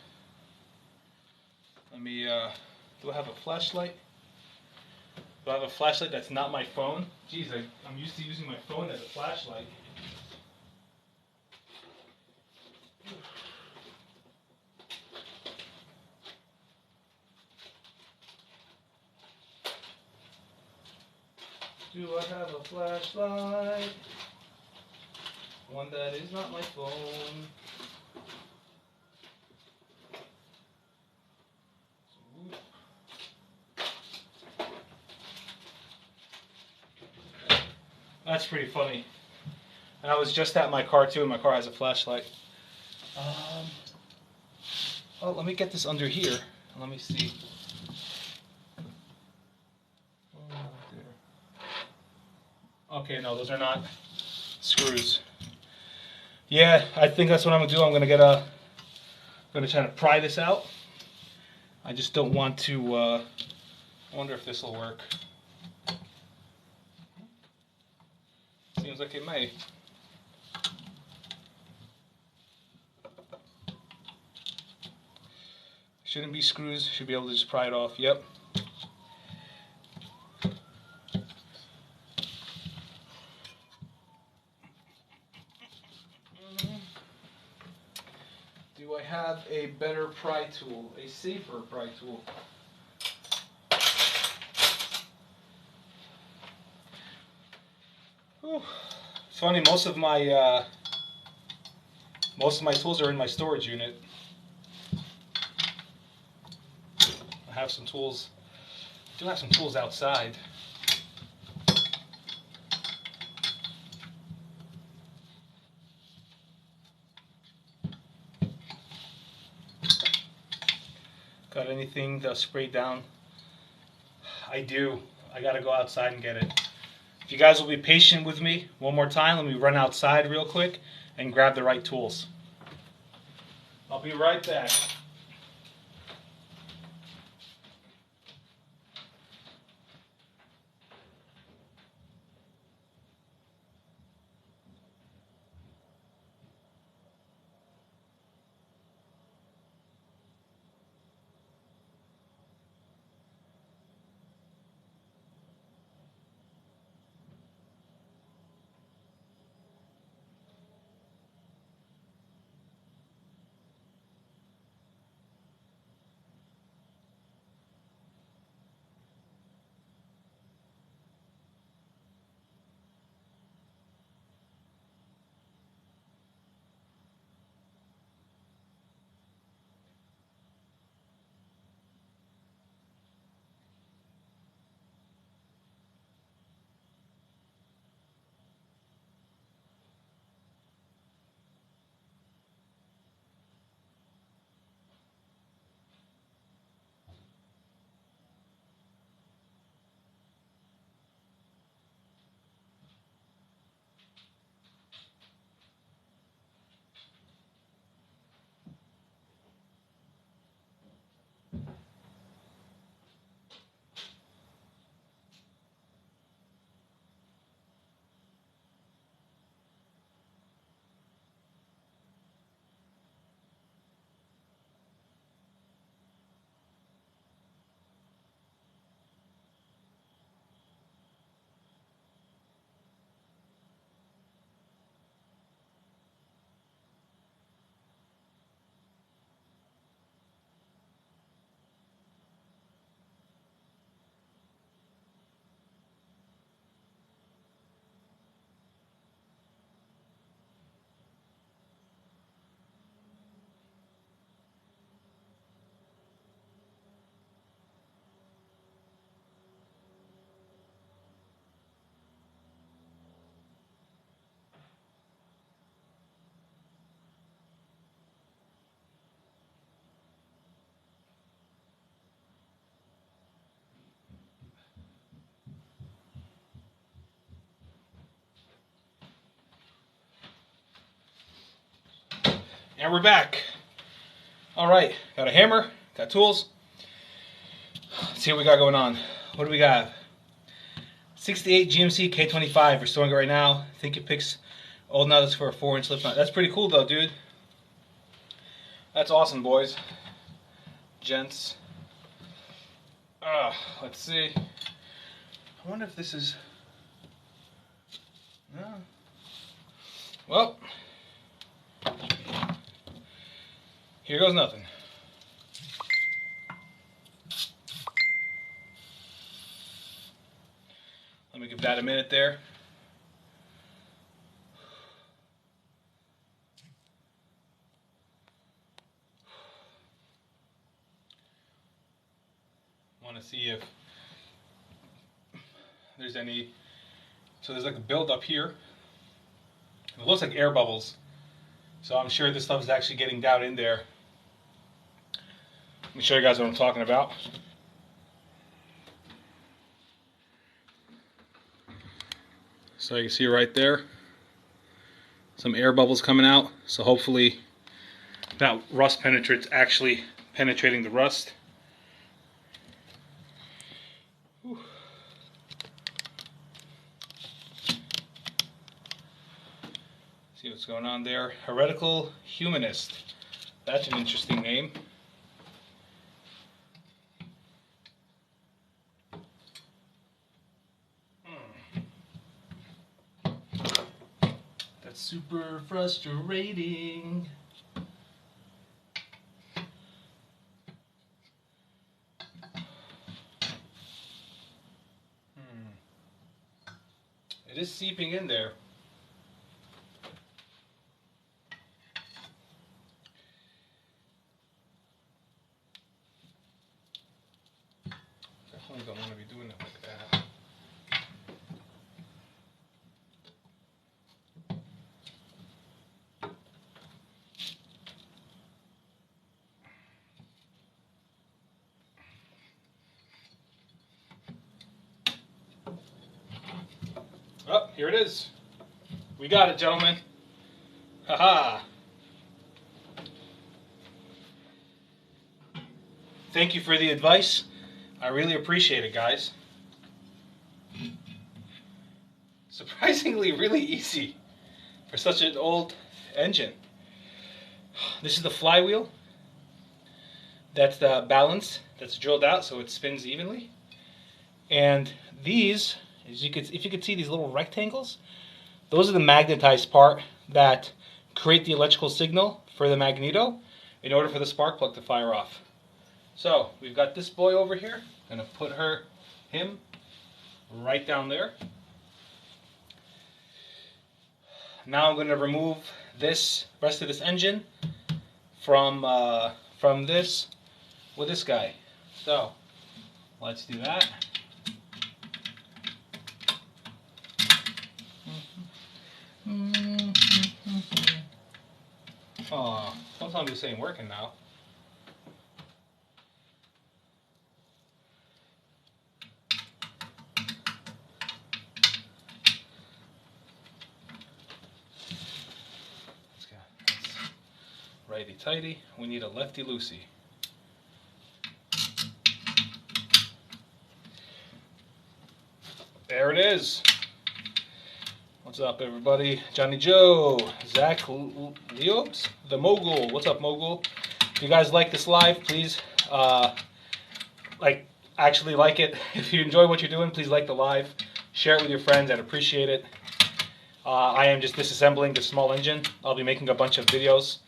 Let me, do I have a flashlight? Do I have a flashlight that's not my phone? Jeez, I'm used to using my phone as a flashlight. Do I have a flashlight? One that is not my phone. That's pretty funny. And I was just at my car too, and my car has a flashlight. Oh, let me get this under here. Let me see. Okay, no, those are not screws. Yeah, I think that's what I'm gonna do. I'm gonna try to pry this out. I just don't want to. I wonder if this will work. Seems like it may. Shouldn't be screws. Should be able to just pry it off. Yep. Do I have a better pry tool? A safer pry tool? Whew. It's funny. Most of my tools are in my storage unit. I have some tools. I do have some tools outside. Got anything to spray down? I do. I gotta go outside and get it. If you guys will be patient with me one more time, let me run outside real quick and grab the right tools. I'll be right back. And we're back. Alright, got a hammer, got tools. Let's see what we got going on. What do we got? 68 GMC K25. We're storing it right now. I think it picks old nuts for a 4-inch lip knot. That's pretty cool though, dude. That's awesome, boys. Gents. Let's see. I wonder if this is... No. Well, here goes nothing. Let me give that a minute there. Want to see if there's any. So there's like a build up here. It looks like air bubbles. So I'm sure this stuff is actually getting down in there. Let me show you guys what I'm talking about. So you can see right there, some air bubbles coming out. So hopefully that rust penetrate's actually penetrating the rust. Whew. See what's going on there. Heretical Humanist. That's an interesting name. That's super frustrating. It is seeping in there. Definitely don't want to be doing it like that. Oh, here it is. We got it, gentlemen. Haha. Thank you for the advice. I really appreciate it, guys. Surprisingly really easy for such an old engine. This is the flywheel. That's the balance that's drilled out so it spins evenly. And these, if you could see these little rectangles, those are the magnetized part that create the electrical signal for the magneto in order for the spark plug to fire off. So we've got this boy over here. I'm gonna put him right down there. Now I'm going to remove this rest of this engine from this with this guy. So let's do that. Oh, don't tell me this ain't working now. Righty tighty, we need a lefty loosey. There it is. What's up, everybody? Johnny Joe, Zach Leobs, the Mogul. What's up, Mogul? If you guys like this live, please actually like it. If you enjoy what you're doing, please like the live. Share it with your friends. I'd appreciate it. I am just disassembling this small engine. I'll be making a bunch of videos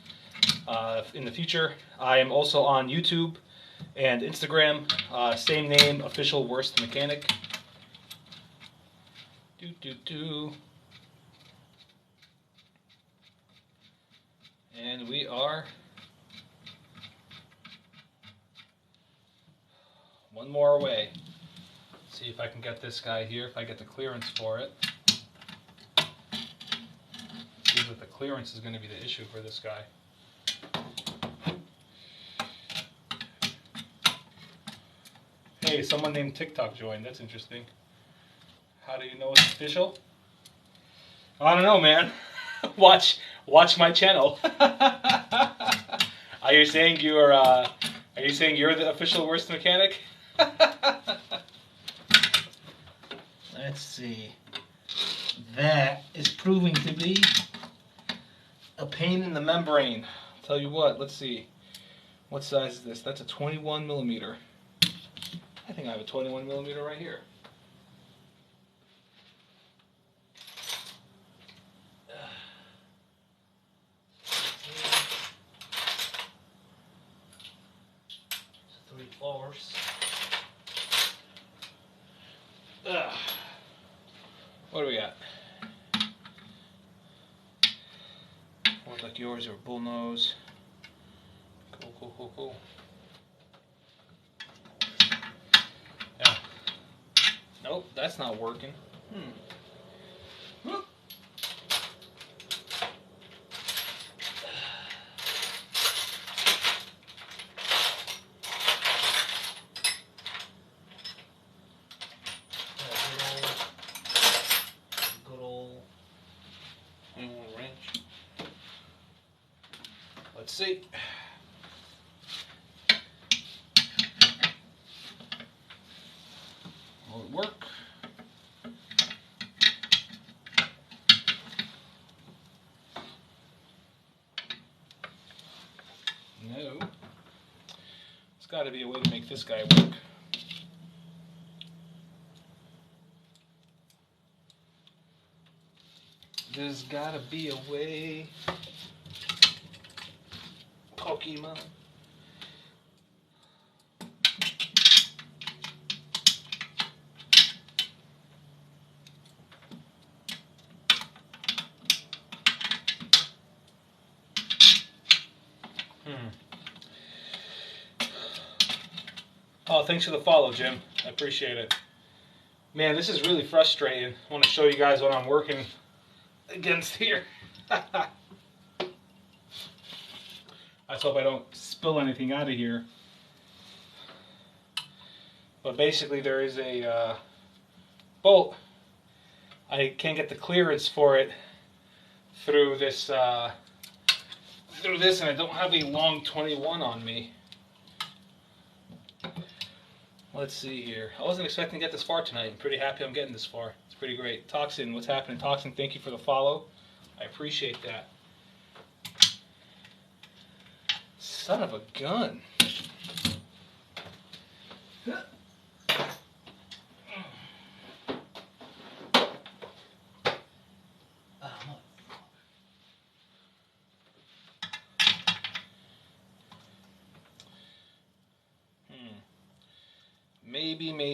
in the future. I am also on YouTube and Instagram. Same name, Official Worst Mechanic. And we are one more away. See if I can get this guy here, if I get the clearance for it. See that the clearance is going to be the issue for this guy. Hey, someone named TikTok joined. That's interesting. How do you know it's official? I don't know, man. Watch Watch my channel. Are you saying you're the official worst mechanic? Let's see. That is proving to be a pain in the membrane. Tell you what, let's see. What size is this? That's a 21 millimeter. I think I have a 21 millimeter right here. Floors. What do we got? One like yours or bullnose. Cool. Yeah. Nope, that's not working. Wrench. Let's see. Will it work? No. There's got to be a way to make this guy work. There's gotta be a way. Pokemon. Oh, thanks for the follow, Jim. I appreciate it. Man, this is really frustrating. I want to show you guys what I'm working against here. Let's hope I don't spill anything out of here. But basically there is a bolt. I can't get the clearance for it through this and I don't have a long 21 on me. Let's see here. I wasn't expecting to get this far tonight. I'm pretty happy I'm getting this far. It's pretty great. Toxin, what's happening? Toxin, thank you for the follow. I appreciate that. Son of a gun.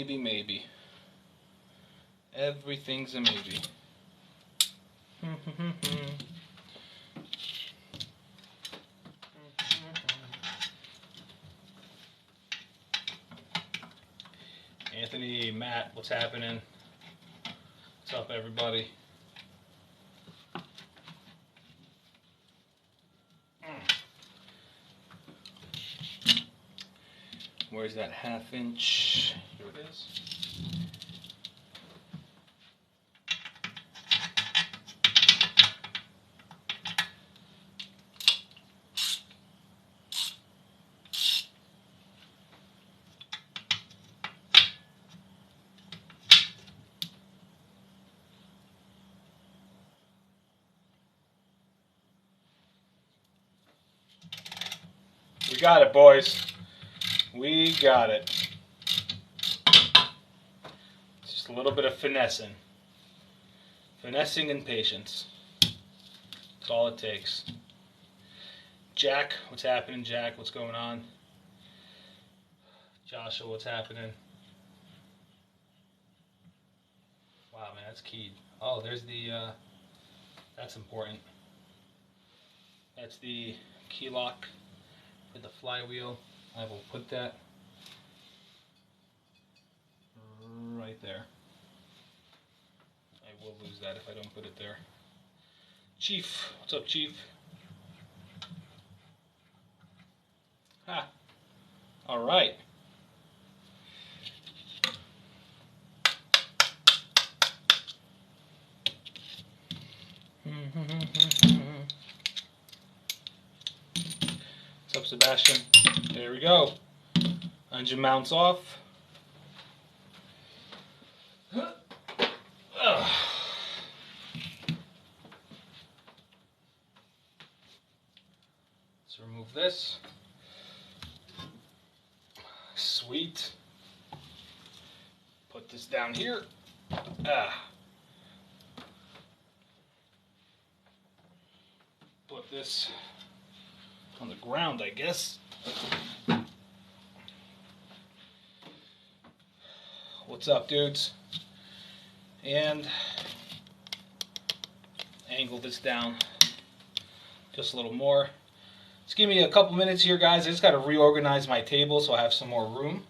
Maybe. Everything's a maybe. Anthony, Matt, what's happening? What's up, everybody? Where's that 1/2 inch? Here it is. We got it, boys. We got it. Just a little bit of finessing. Finessing and patience. That's all it takes. Jack, what's happening? Jack, what's going on? Joshua, what's happening? Wow, man, that's keyed. Oh, there's the, that's important. That's the key lock for the flywheel. I will put that right there. I will lose that if I don't put it there. Chief, what's up, Chief? Ha! All right. up, Sebastian. There we go. Engine mounts off. Let's remove this. Sweet. Put this down here. Put this on the ground, I guess. What's up, dudes? And angle this down just a little more. Just give me a couple minutes here, guys. I just got to reorganize my table so I have some more room.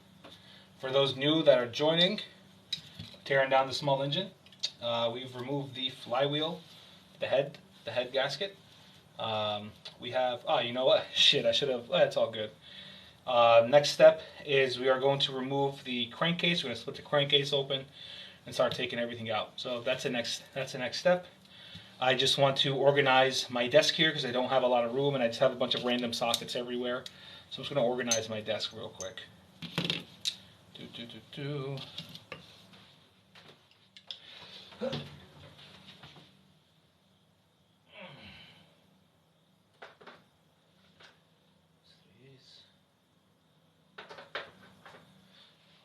For those new that are joining, tearing down the small engine, we've removed the flywheel, the head gasket. We have, you know what? Shit, I should have, it's all good. Next step is we are going to remove the crankcase. We're going to split the crankcase open and start taking everything out. So that's the next step. I just want to organize my desk here because I don't have a lot of room and I just have a bunch of random sockets everywhere. So I'm just going to organize my desk real quick.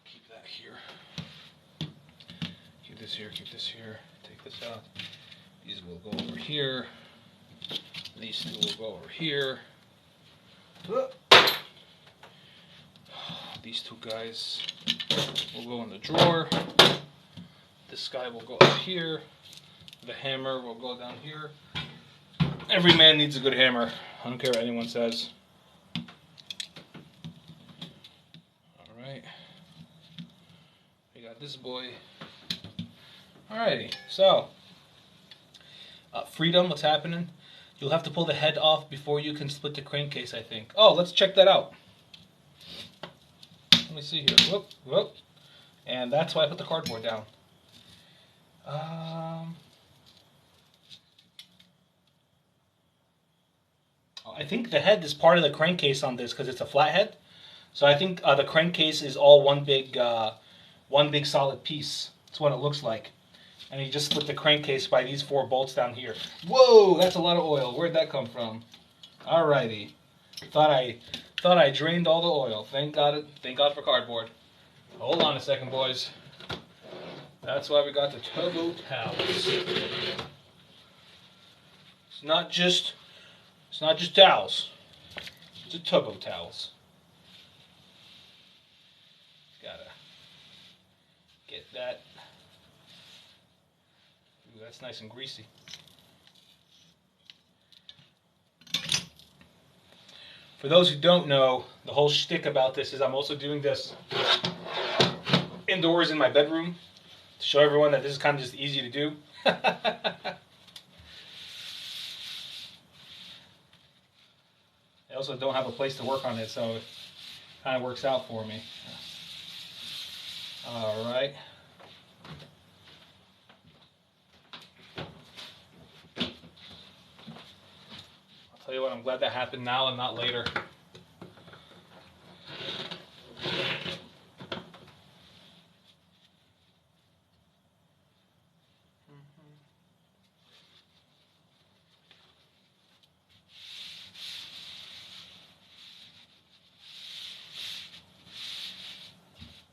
Keep that here. Keep this here, keep this here. Take this out. These will go over here. These two will go over here. These two guys will go in the drawer. This guy will go up here. The hammer will go down here. Every man needs a good hammer. I don't care what anyone says. Alright. We got this boy. Alrighty, so freedom, what's happening? You'll have to pull the head off before you can split the crankcase, I think. Oh, let's check that out. Let me see here. Whoop, whoop. And that's why I put the cardboard down. I think the head is part of the crankcase on this because it's a flathead. So I think the crankcase is all one big solid piece. That's what it looks like. And you just split the crankcase by these 4 bolts down here. Whoa, that's a lot of oil. Where'd that come from? Alrighty. Thought I drained all the oil. Thank God for cardboard. Hold on a second, boys. That's why we got the turbo towels. It's not just towels. It's a turbo towels. Gotta get that. Ooh, that's nice and greasy. For those who don't know, the whole shtick about this is I'm also doing this indoors in my bedroom to show everyone that this is kind of just easy to do. I also don't have a place to work on it, so it kind of works out for me. All right. I'll tell you what, I'm glad that happened now and not later.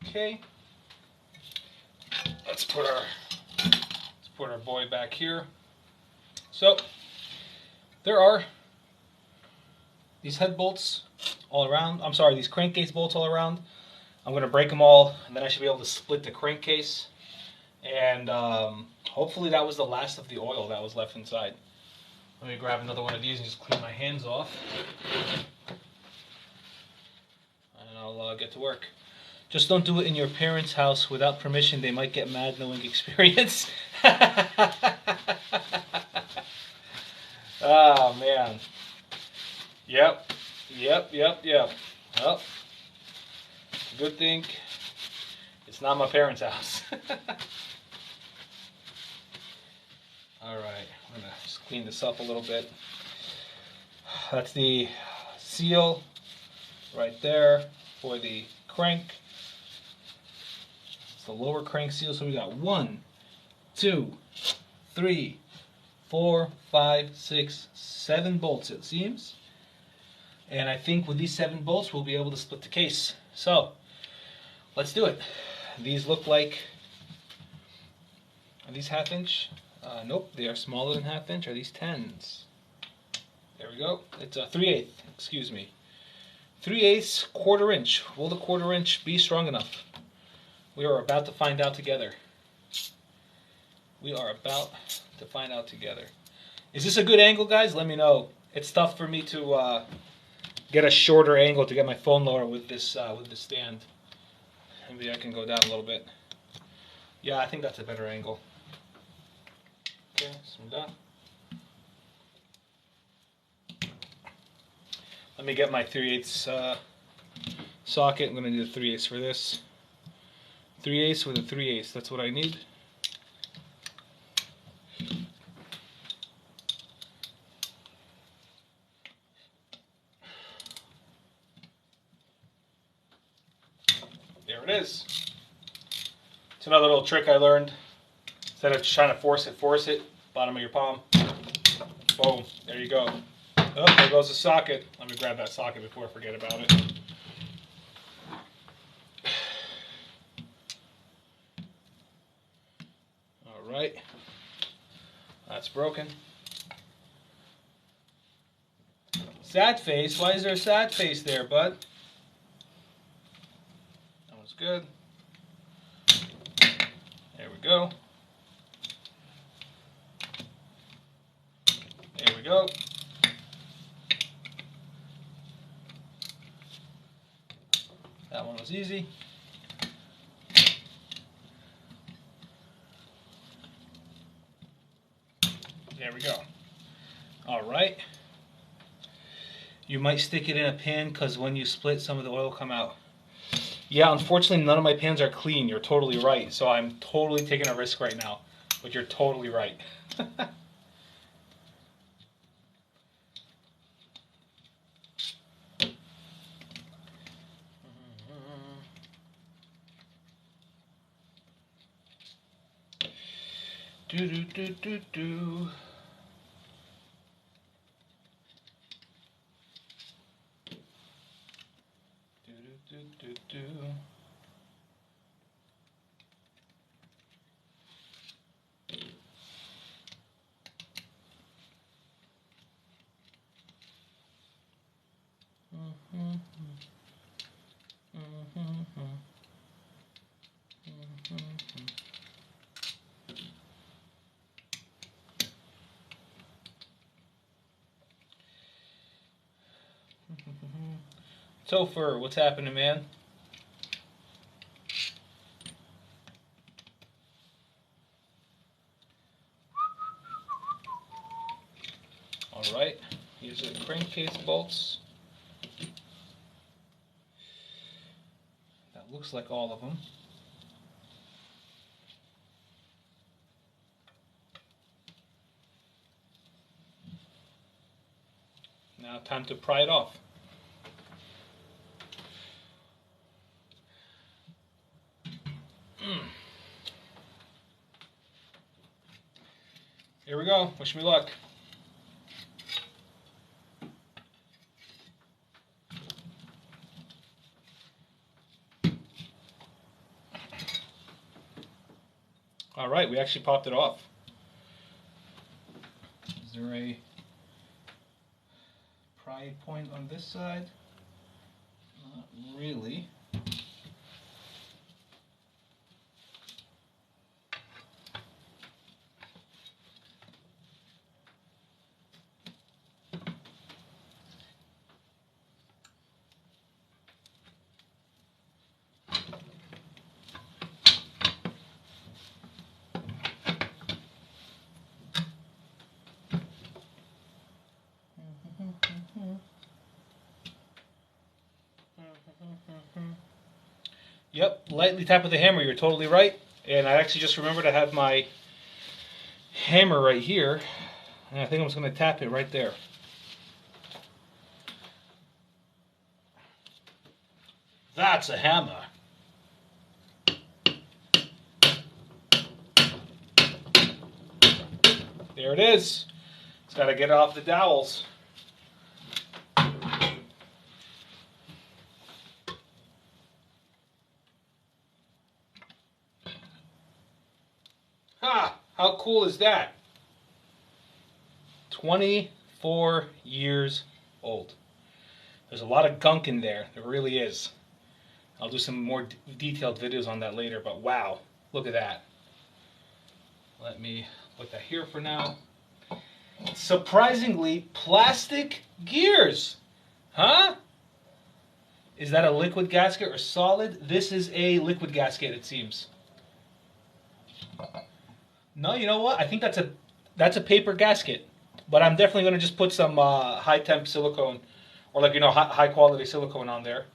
Okay, let's put our boy back here. So there are these head bolts all around. I'm sorry, these crankcase bolts all around. I'm going to break them all, and then I should be able to split the crankcase. And hopefully that was the last of the oil that was left inside. Let me grab another one of these and just clean my hands off. And I'll get to work. Just don't do it in your parents' house without permission. They might get mad knowing experience. Oh, man. Yep. Well, good thing it's not my parents' house. Alright, I'm going to just clean this up a little bit. That's the seal right there for the crank. It's the lower crank seal, so we got 1, 2, 3, 4, 5, 6, 7 bolts it seems. And I think with these 7 bolts we'll be able to split the case. So let's do it. These look like, are these 1/2 inch? Nope, they are smaller than 1/2 inch. Are these 10s? There we go. It's a 3/8, excuse me. 3/8 1/4 inch. Will the 1/4 inch be strong enough? We are about to find out together. We are about to find out together. Is this a good angle, guys? Let me know. It's tough for me to get a shorter angle to get my phone lower with this stand. Maybe I can go down a little bit. Yeah, I think that's a better angle. Okay, so I'm done. Let me get my 3/8 socket. I'm going to do the 3/8 for this. 3/8 with a 3/8. That's what I need. There it is. It's another little trick I learned. Instead of trying to force it. Bottom of your palm. Boom. There you go. Oh, there goes the socket. Let me grab that socket before I forget about it. Alright. That's broken. Sad face? Why is there a sad face there, bud? That was good. There we go. There we go. That one was easy. There we go. All right. You might stick it in a pan because when you split, some of the oil will come out. Yeah, unfortunately, none of my pans are clean. You're totally right. So I'm totally taking a risk right now. But you're totally right. Do do do do do. Do do do do. Topher, what's happening, man? Alright, here's the crankcase bolts. That looks like all of them. Now time to pry it off. Here we go. Wish me luck. All right, we actually popped it off. Is there a pry point on this side? Not really. Yep, lightly tap with the hammer, you're totally right. And I actually just remembered I have my hammer right here. And I think I'm just going to tap it right there. That's a hammer. There it is. It's got to get off the dowels. Ha! How cool is that? 24 years old. There's a lot of gunk in there. There really is. I'll do some more detailed videos on that later, but wow, look at that. Let me put that here for now. Surprisingly, plastic gears. Huh? Is that a liquid gasket or solid? This is a liquid gasket, it seems. No, you know what? I think that's a paper gasket. But I'm definitely going to just put some high temp silicone, or like, you know, high quality silicone on there.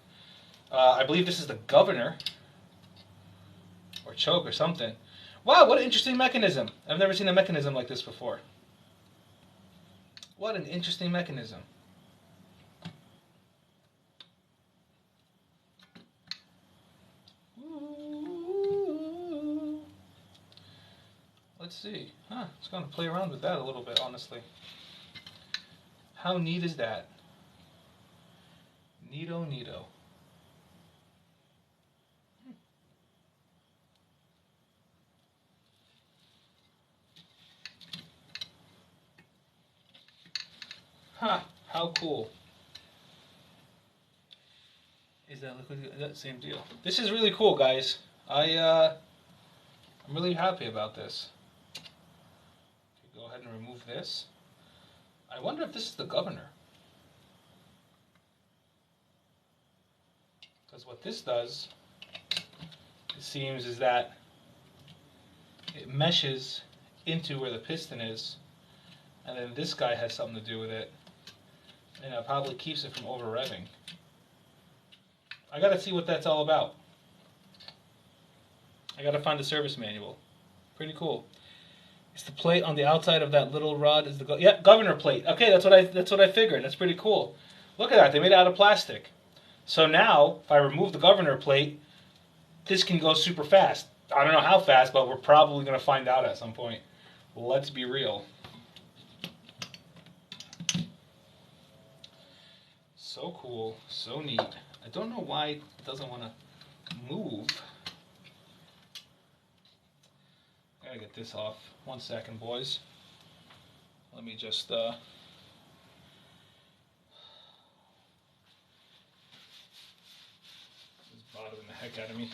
I believe this is the governor, or choke, or something. Wow, what an interesting mechanism. I've never seen a mechanism like this before. What an interesting mechanism. Ooh. Let's see. Huh, it's going to play around with that a little bit, honestly. How neat is that? Neato, neato. Huh, how cool. Is that liquid? That same deal. This is really cool, guys. I'm really happy about this. Okay, go ahead and remove this. I wonder if this is the governor. Because what this does, it seems, is that it meshes into where the piston is, and then this guy has something to do with it, and it probably keeps it from over revving. I gotta see what that's all about. I gotta find the service manual. Pretty cool. It's the plate on the outside of that little rod. Is the governor plate. Okay, that's what I figured. That's pretty cool. Look at that. They made it out of plastic. So now, if I remove the governor plate, this can go super fast. I don't know how fast, but we're probably going to find out at some point. Let's be real. So cool. So neat. I don't know why it doesn't want to move. I gotta get this off. 1 second, boys. Let me just this is bothering the heck out of me.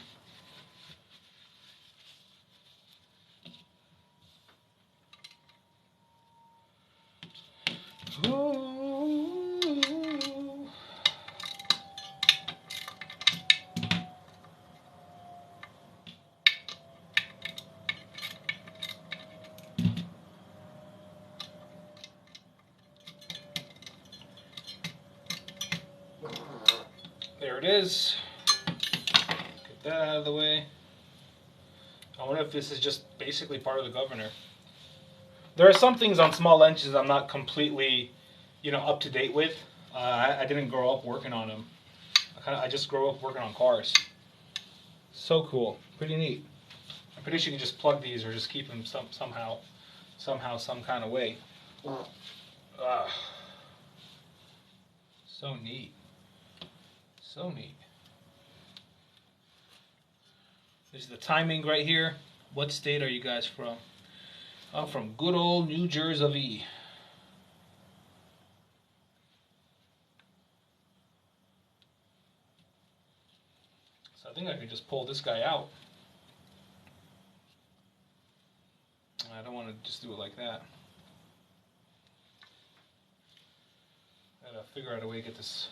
Ooh. There it is. Get that out of the way. I wonder if this is just basically part of the governor. There are some things on small engines I'm not completely, you know, up to date with. I didn't grow up working on them. I just grew up working on cars. So cool. Pretty neat. I'm pretty sure you can just plug these or just keep them somehow, some kind of way. So neat. So neat. This is the timing right here. What state are you guys from? I'm from good old New Jersey. So I think I can just pull this guy out. I don't want to just do it like that. I gotta figure out a way to get this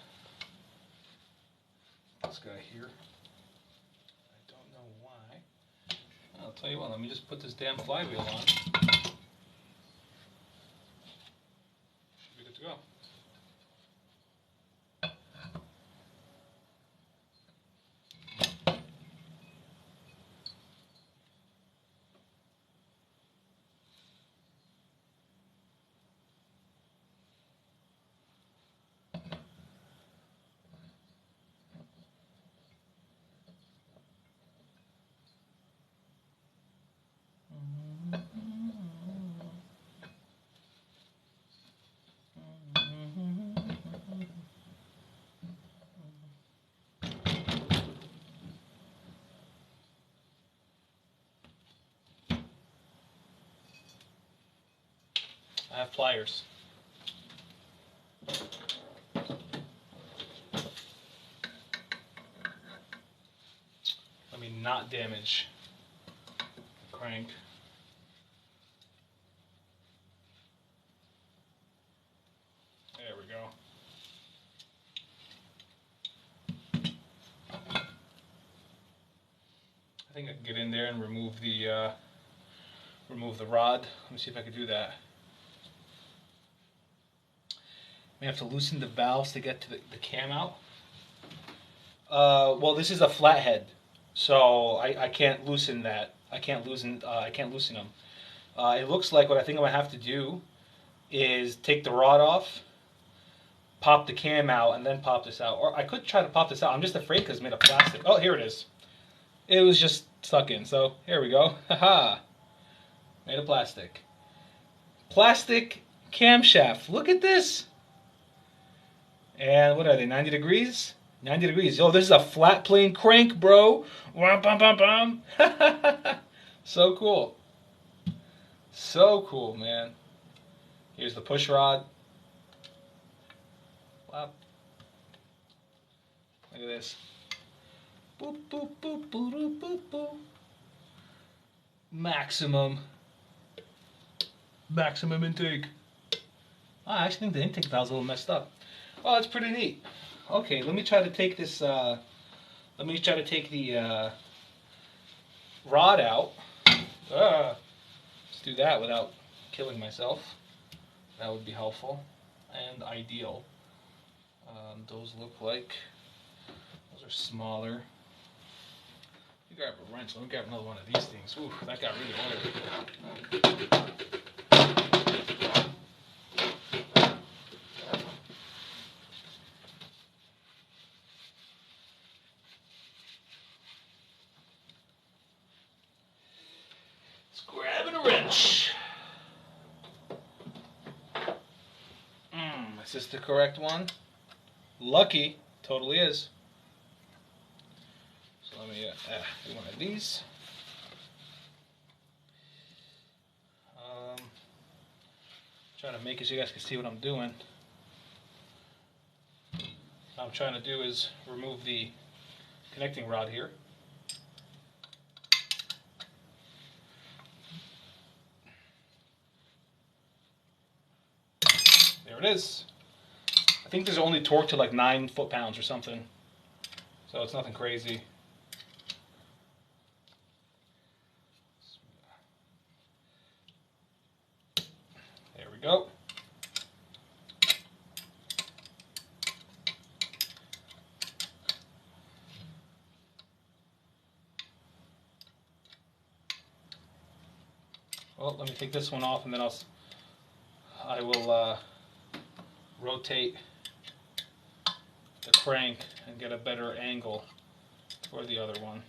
guy here. I don't know why. I'll tell you what, let me just put this damn flywheel on. Should be good to go. I have pliers. Let me not damage the crank. There we go. I think I can get in there and remove the rod. Let me see if I can do that. May have to loosen the valves to get to the cam out. Well, this is a flathead, so I can't loosen that. I can't loosen them. It looks like what I think I'm gonna have to do is take the rod off, pop the cam out, and then pop this out. Or I could try to pop this out. I'm just afraid because it's made of plastic. Oh, here it is. It was just stuck in. So here we go. Haha. Made of plastic. Plastic camshaft. Look at this. And what are they? 90 degrees? 90 degrees. Yo, this is a flat plane crank, bro. Wham, bam, bam, bam. So cool. So cool, man. Here's the push rod. Wow. Look at this. Boop, boop, boop, boop, boop, boop, boop. Maximum intake. I actually think the intake valve's a little messed up. Oh, that's pretty neat. Okay, let me try to take this. Let me try to take the rod out. Let's do that without killing myself. That would be helpful and ideal. Those look like those are smaller. Let me grab a wrench. Let me grab another one of these things. Ooh, that got really hard. Grabbing a wrench. Is this the correct one? Lucky, totally is. So let me do one of these. Trying to make it so you guys can see what I'm doing. What I'm trying to do is remove the connecting rod here. There it is. I think there's only torque to like 9 foot-pounds or something. So it's nothing crazy. There we go. Well, let me take this one off and then I will rotate the crank and get a better angle for the other one.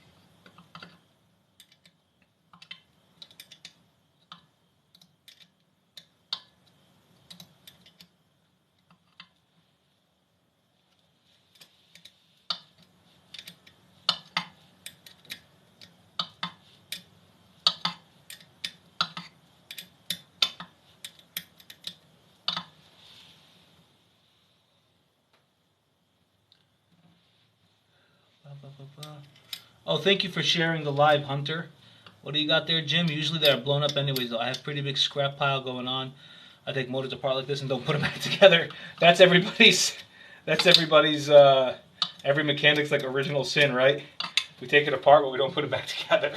Oh, thank you for sharing the live, Hunter. What do you got there, Jim? Usually they're blown up anyways, though. I have pretty big scrap pile going on. I take motors apart like this and don't put them back together. That's everybody's, every mechanic's like original sin, right? We take it apart, but we don't put it back together.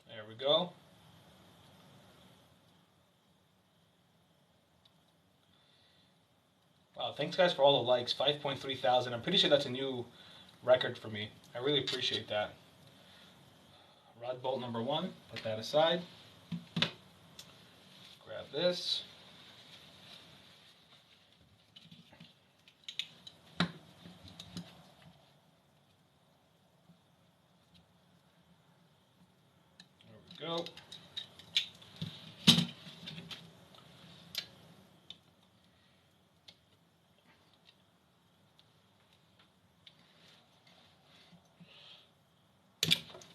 There we go. Wow, thanks guys for all the likes. 5.3 thousand. I'm pretty sure that's a new record for me. I really appreciate that. Rod bolt number 1, put that aside. Grab this. There we go.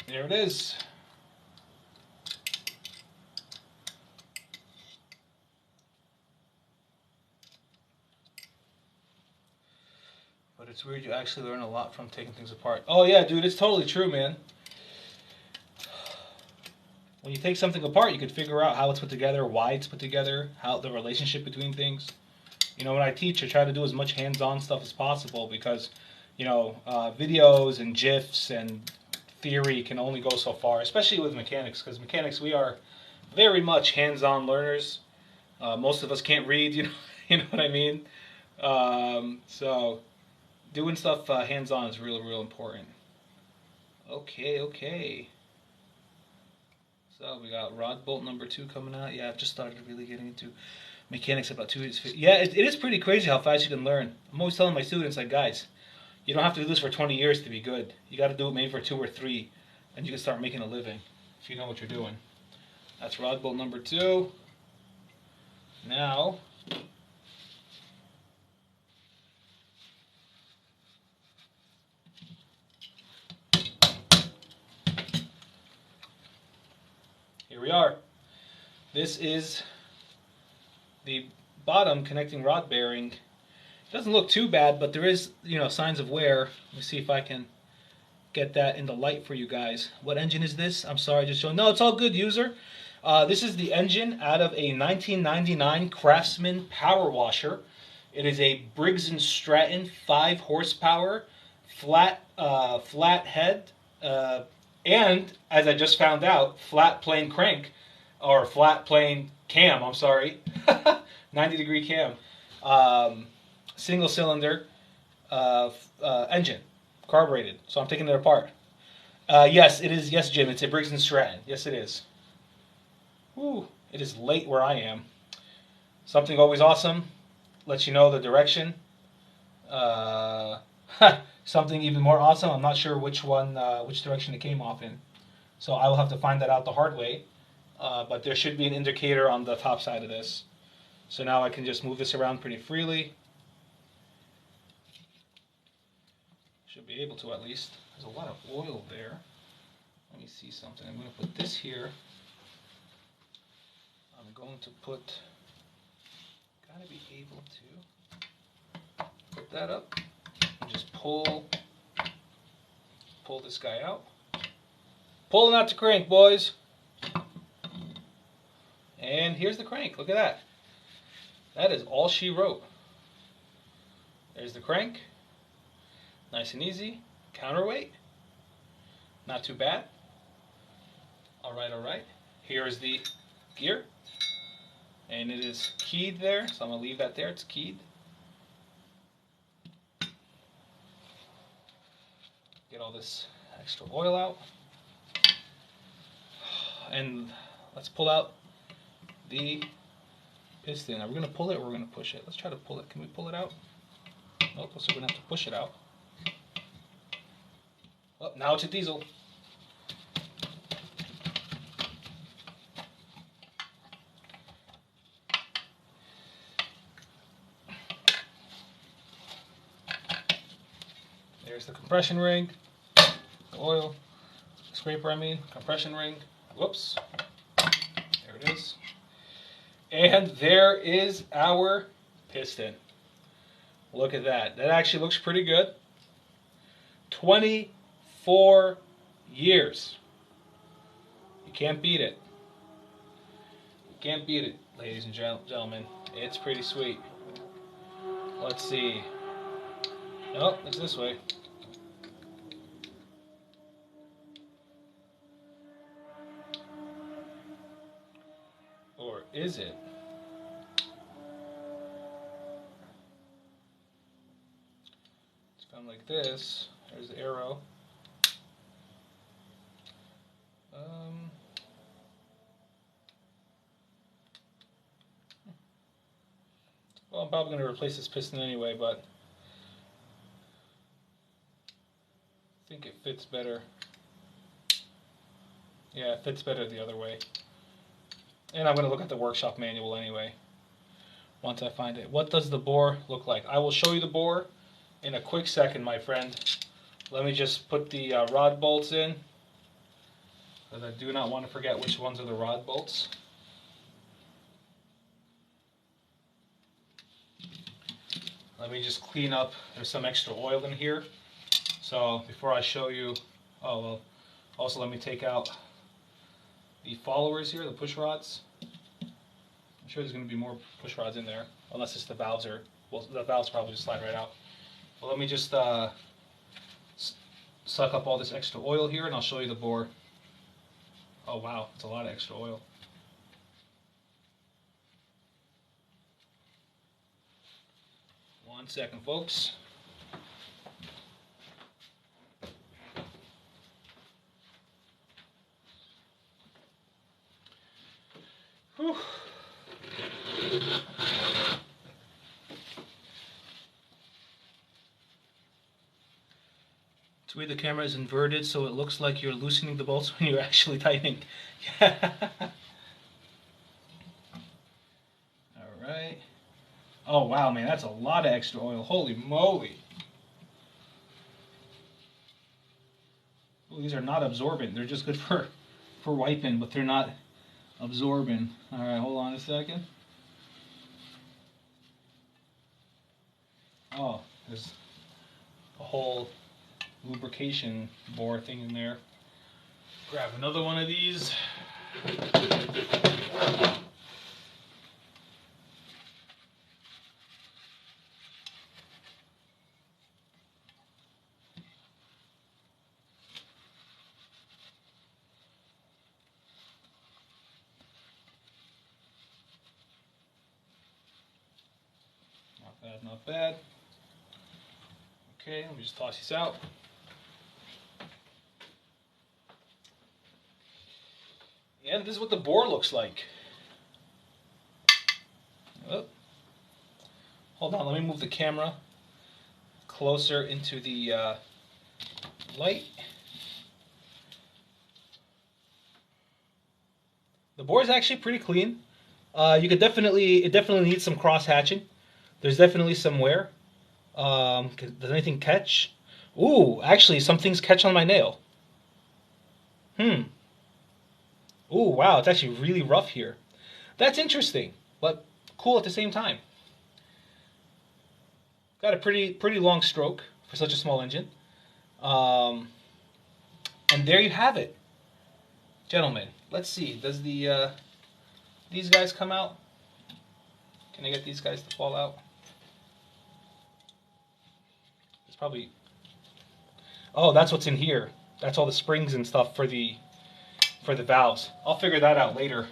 There it is. But it's weird, you actually learn a lot from taking things apart. Oh yeah, dude, it's totally true, man. When you take something apart, you can figure out how it's put together, why it's put together, how the relationship between things. You know, when I teach, I try to do as much hands-on stuff as possible because, you know, videos and GIFs and theory can only go so far, especially with mechanics, because mechanics, we are very much hands-on learners. Most of us can't read, you know, you know what I mean? So doing stuff hands-on is real important. Okay, okay. So we got rod bolt number 2 coming out. Yeah, I've just started really getting into mechanics about 2 years. Yeah, it is pretty crazy how fast you can learn. I'm always telling my students, like, guys, you don't have to do this for 20 years to be good. You got to do it maybe for 2 or 3, and you can start making a living if you know what you're doing. That's rod bolt number 2. Now, here we are. This is the bottom connecting rod bearing. It doesn't look too bad, but there is, you know, signs of wear. Let me see if I can get that in the light for you guys. What engine is this? I'm sorry, just showing. No, it's all good, user. This is the engine out of a 1999 Craftsman power washer. It is a Briggs & Stratton 5 horsepower flat head, and as I just found out, flat plane crank, or flat plane cam, I'm sorry, 90-degree cam, single cylinder engine, carbureted. So I'm taking it apart. Yes, it is. Yes, Jim, it's a Briggs & Stratton. Yes, it is. Whew, it is late where I am. Something always awesome. Lets you know the direction. Something even more awesome. I'm not sure which direction it came off in. So I will have to find that out the hard way. But there should be an indicator on the top side of this. So now I can just move this around pretty freely. Should be able to, at least. There's a lot of oil there. Let me see something. I'm going to put this here. I'm going to put, gotta be able to put that up and just pull this guy out. Pulling out the crank, boys. And here's the crank. Look at that. That is all she wrote. There's the crank. Nice and easy. Counterweight. Not too bad. Alright, alright. Here is the gear. And it is keyed there, so I'm going to leave that there. It's keyed. Get all this extra oil out. And let's pull out the piston. Are we going to pull it or we're going to push it? Let's try to pull it. Can we pull it out? Nope, so we're going to have to push it out. Oh, now it's a diesel. There's the compression ring, the oil scraper, compression ring. Whoops. There it is. And there is our piston. Look at that. That actually looks pretty good. 24 years. You can't beat it. You can't beat it, ladies and gentlemen. It's pretty sweet. Let's see. Oh, it's this way. Or is it? It's kind of like this. There's the arrow. Well, I'm probably going to replace this piston anyway, but I think it fits better. Yeah, it fits better the other way. And I'm going to look at the workshop manual anyway, once I find it. What does the bore look like? I will show you the bore in a quick second, my friend. Let me just put the rod bolts in. because I do not want to forget which ones are the rod bolts. Let me just clean up. There's some extra oil in here. So before I show you, oh well, also let me take out the followers here, the push rods. I'm sure there's going to be more push rods in there, unless it's the valves are, well, the valves probably just slide right out. But let me just suck up all this extra oil here and I'll show you the bore. Oh wow, it's a lot of extra oil. One second, folks. Whew. It's weird, the camera is inverted so it looks like you're loosening the bolts when you're actually tightening. Alright. Oh wow, man, that's a lot of extra oil. Holy moly. Well, these are not absorbent. They're just good for wiping, but they're not absorbing. Alright, hold on a second. Oh, there's a whole lubrication bore thing in there. Grab another one of these. Not bad, not bad. Okay, let me just toss these out. And this is what the bore looks like. Oh. Hold on, let me move the camera closer into the light. The bore is actually pretty clean. You could it definitely needs some cross hatching. There's definitely some wear. Does anything catch? Ooh, actually, some things catch on my nail. Ooh, wow, it's actually really rough here. That's interesting, but cool at the same time. Got a pretty long stroke for such a small engine. And there you have it, gentlemen. Let's see. Does these guys come out? Can I get these guys to fall out? It's probably. Oh, that's what's in here. That's all the springs and stuff for the valves. I'll figure that out later.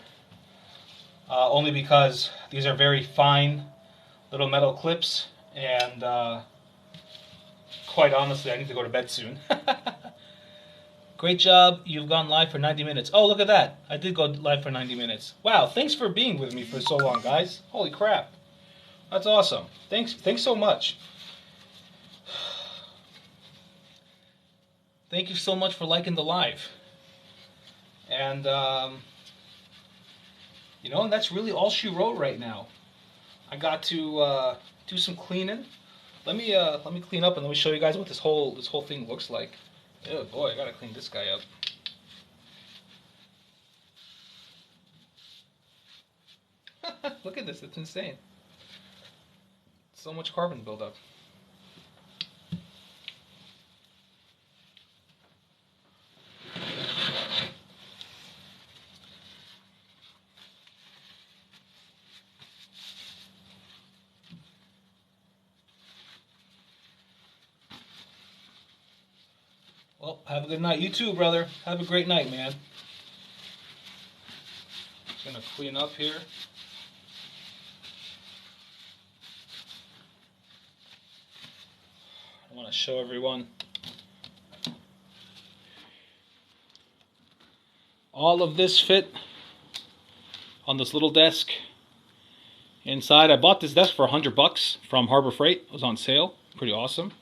Only because these are very fine little metal clips, and quite honestly, I need to go to bed soon. Great job. You've gone live for 90 minutes. Oh, look at that. I did go live for 90 minutes. Wow, thanks for being with me for so long, guys. Holy crap. That's awesome. Thanks so much. Thank you so much for liking the live. And, you know, that's really all she wrote right now. I got to do some cleaning. Let me clean up and let me show you guys what this whole thing looks like. Oh boy, I gotta clean this guy up. Look at this, it's insane. So much carbon buildup. Well, have a good night. You too, brother. Have a great night, man. Just gonna clean up here. I want to show everyone all of this fit on this little desk inside. I bought this desk for $100 from Harbor Freight. It was on sale. Pretty awesome.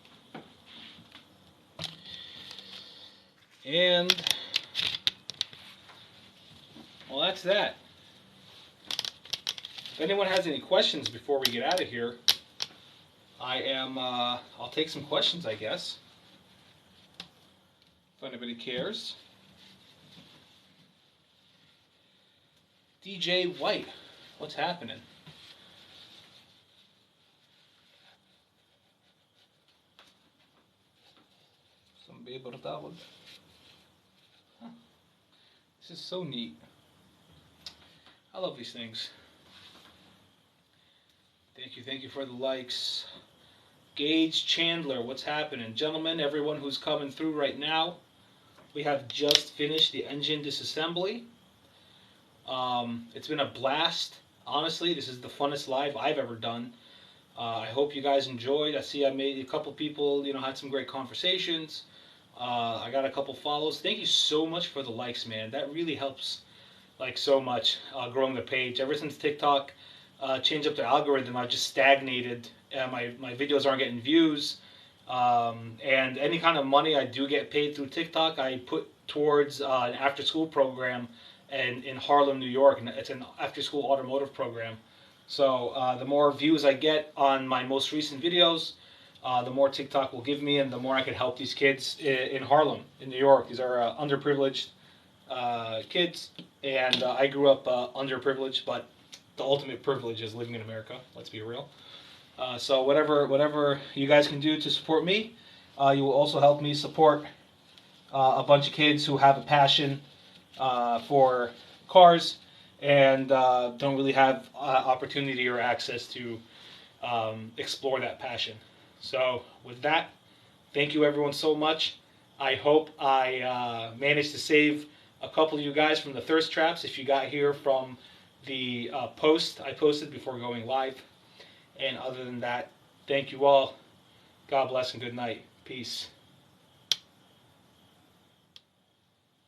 And, well, that's that. If anyone has any questions before we get out of here, I'll take some questions, I guess. If anybody cares. DJ White, what's happening? Some libertad. Huh. This is so neat. I love these things. Thank you for the likes. Gage Chandler, what's happening? Gentlemen, everyone who's coming through right now, we have just finished the engine disassembly. It's been a blast. Honestly, this is the funnest live I've ever done. I hope you guys enjoyed. I see I made a couple people, had some great conversations. I got a couple follows. Thank you so much for the likes, man. That really helps, like, so much growing the page. Ever since TikTok changed up the algorithm, I've just stagnated. My videos aren't getting views. And any kind of money I do get paid through TikTok, I put towards an after-school program in Harlem, New York. And it's an after-school automotive program. So the more views I get on my most recent videos, the more TikTok will give me, and the more I can help these kids in Harlem, in New York. These are underprivileged kids, and I grew up underprivileged, but the ultimate privilege is living in America. Let's be real. So whatever you guys can do to support me, you will also help me support a bunch of kids who have a passion for cars and don't really have opportunity or access to explore that passion. So with that, thank you everyone so much. I hope I managed to save a couple of you guys from the thirst traps if you got here from the post I posted before going live. And other than that, thank you all. God bless and good night. Peace.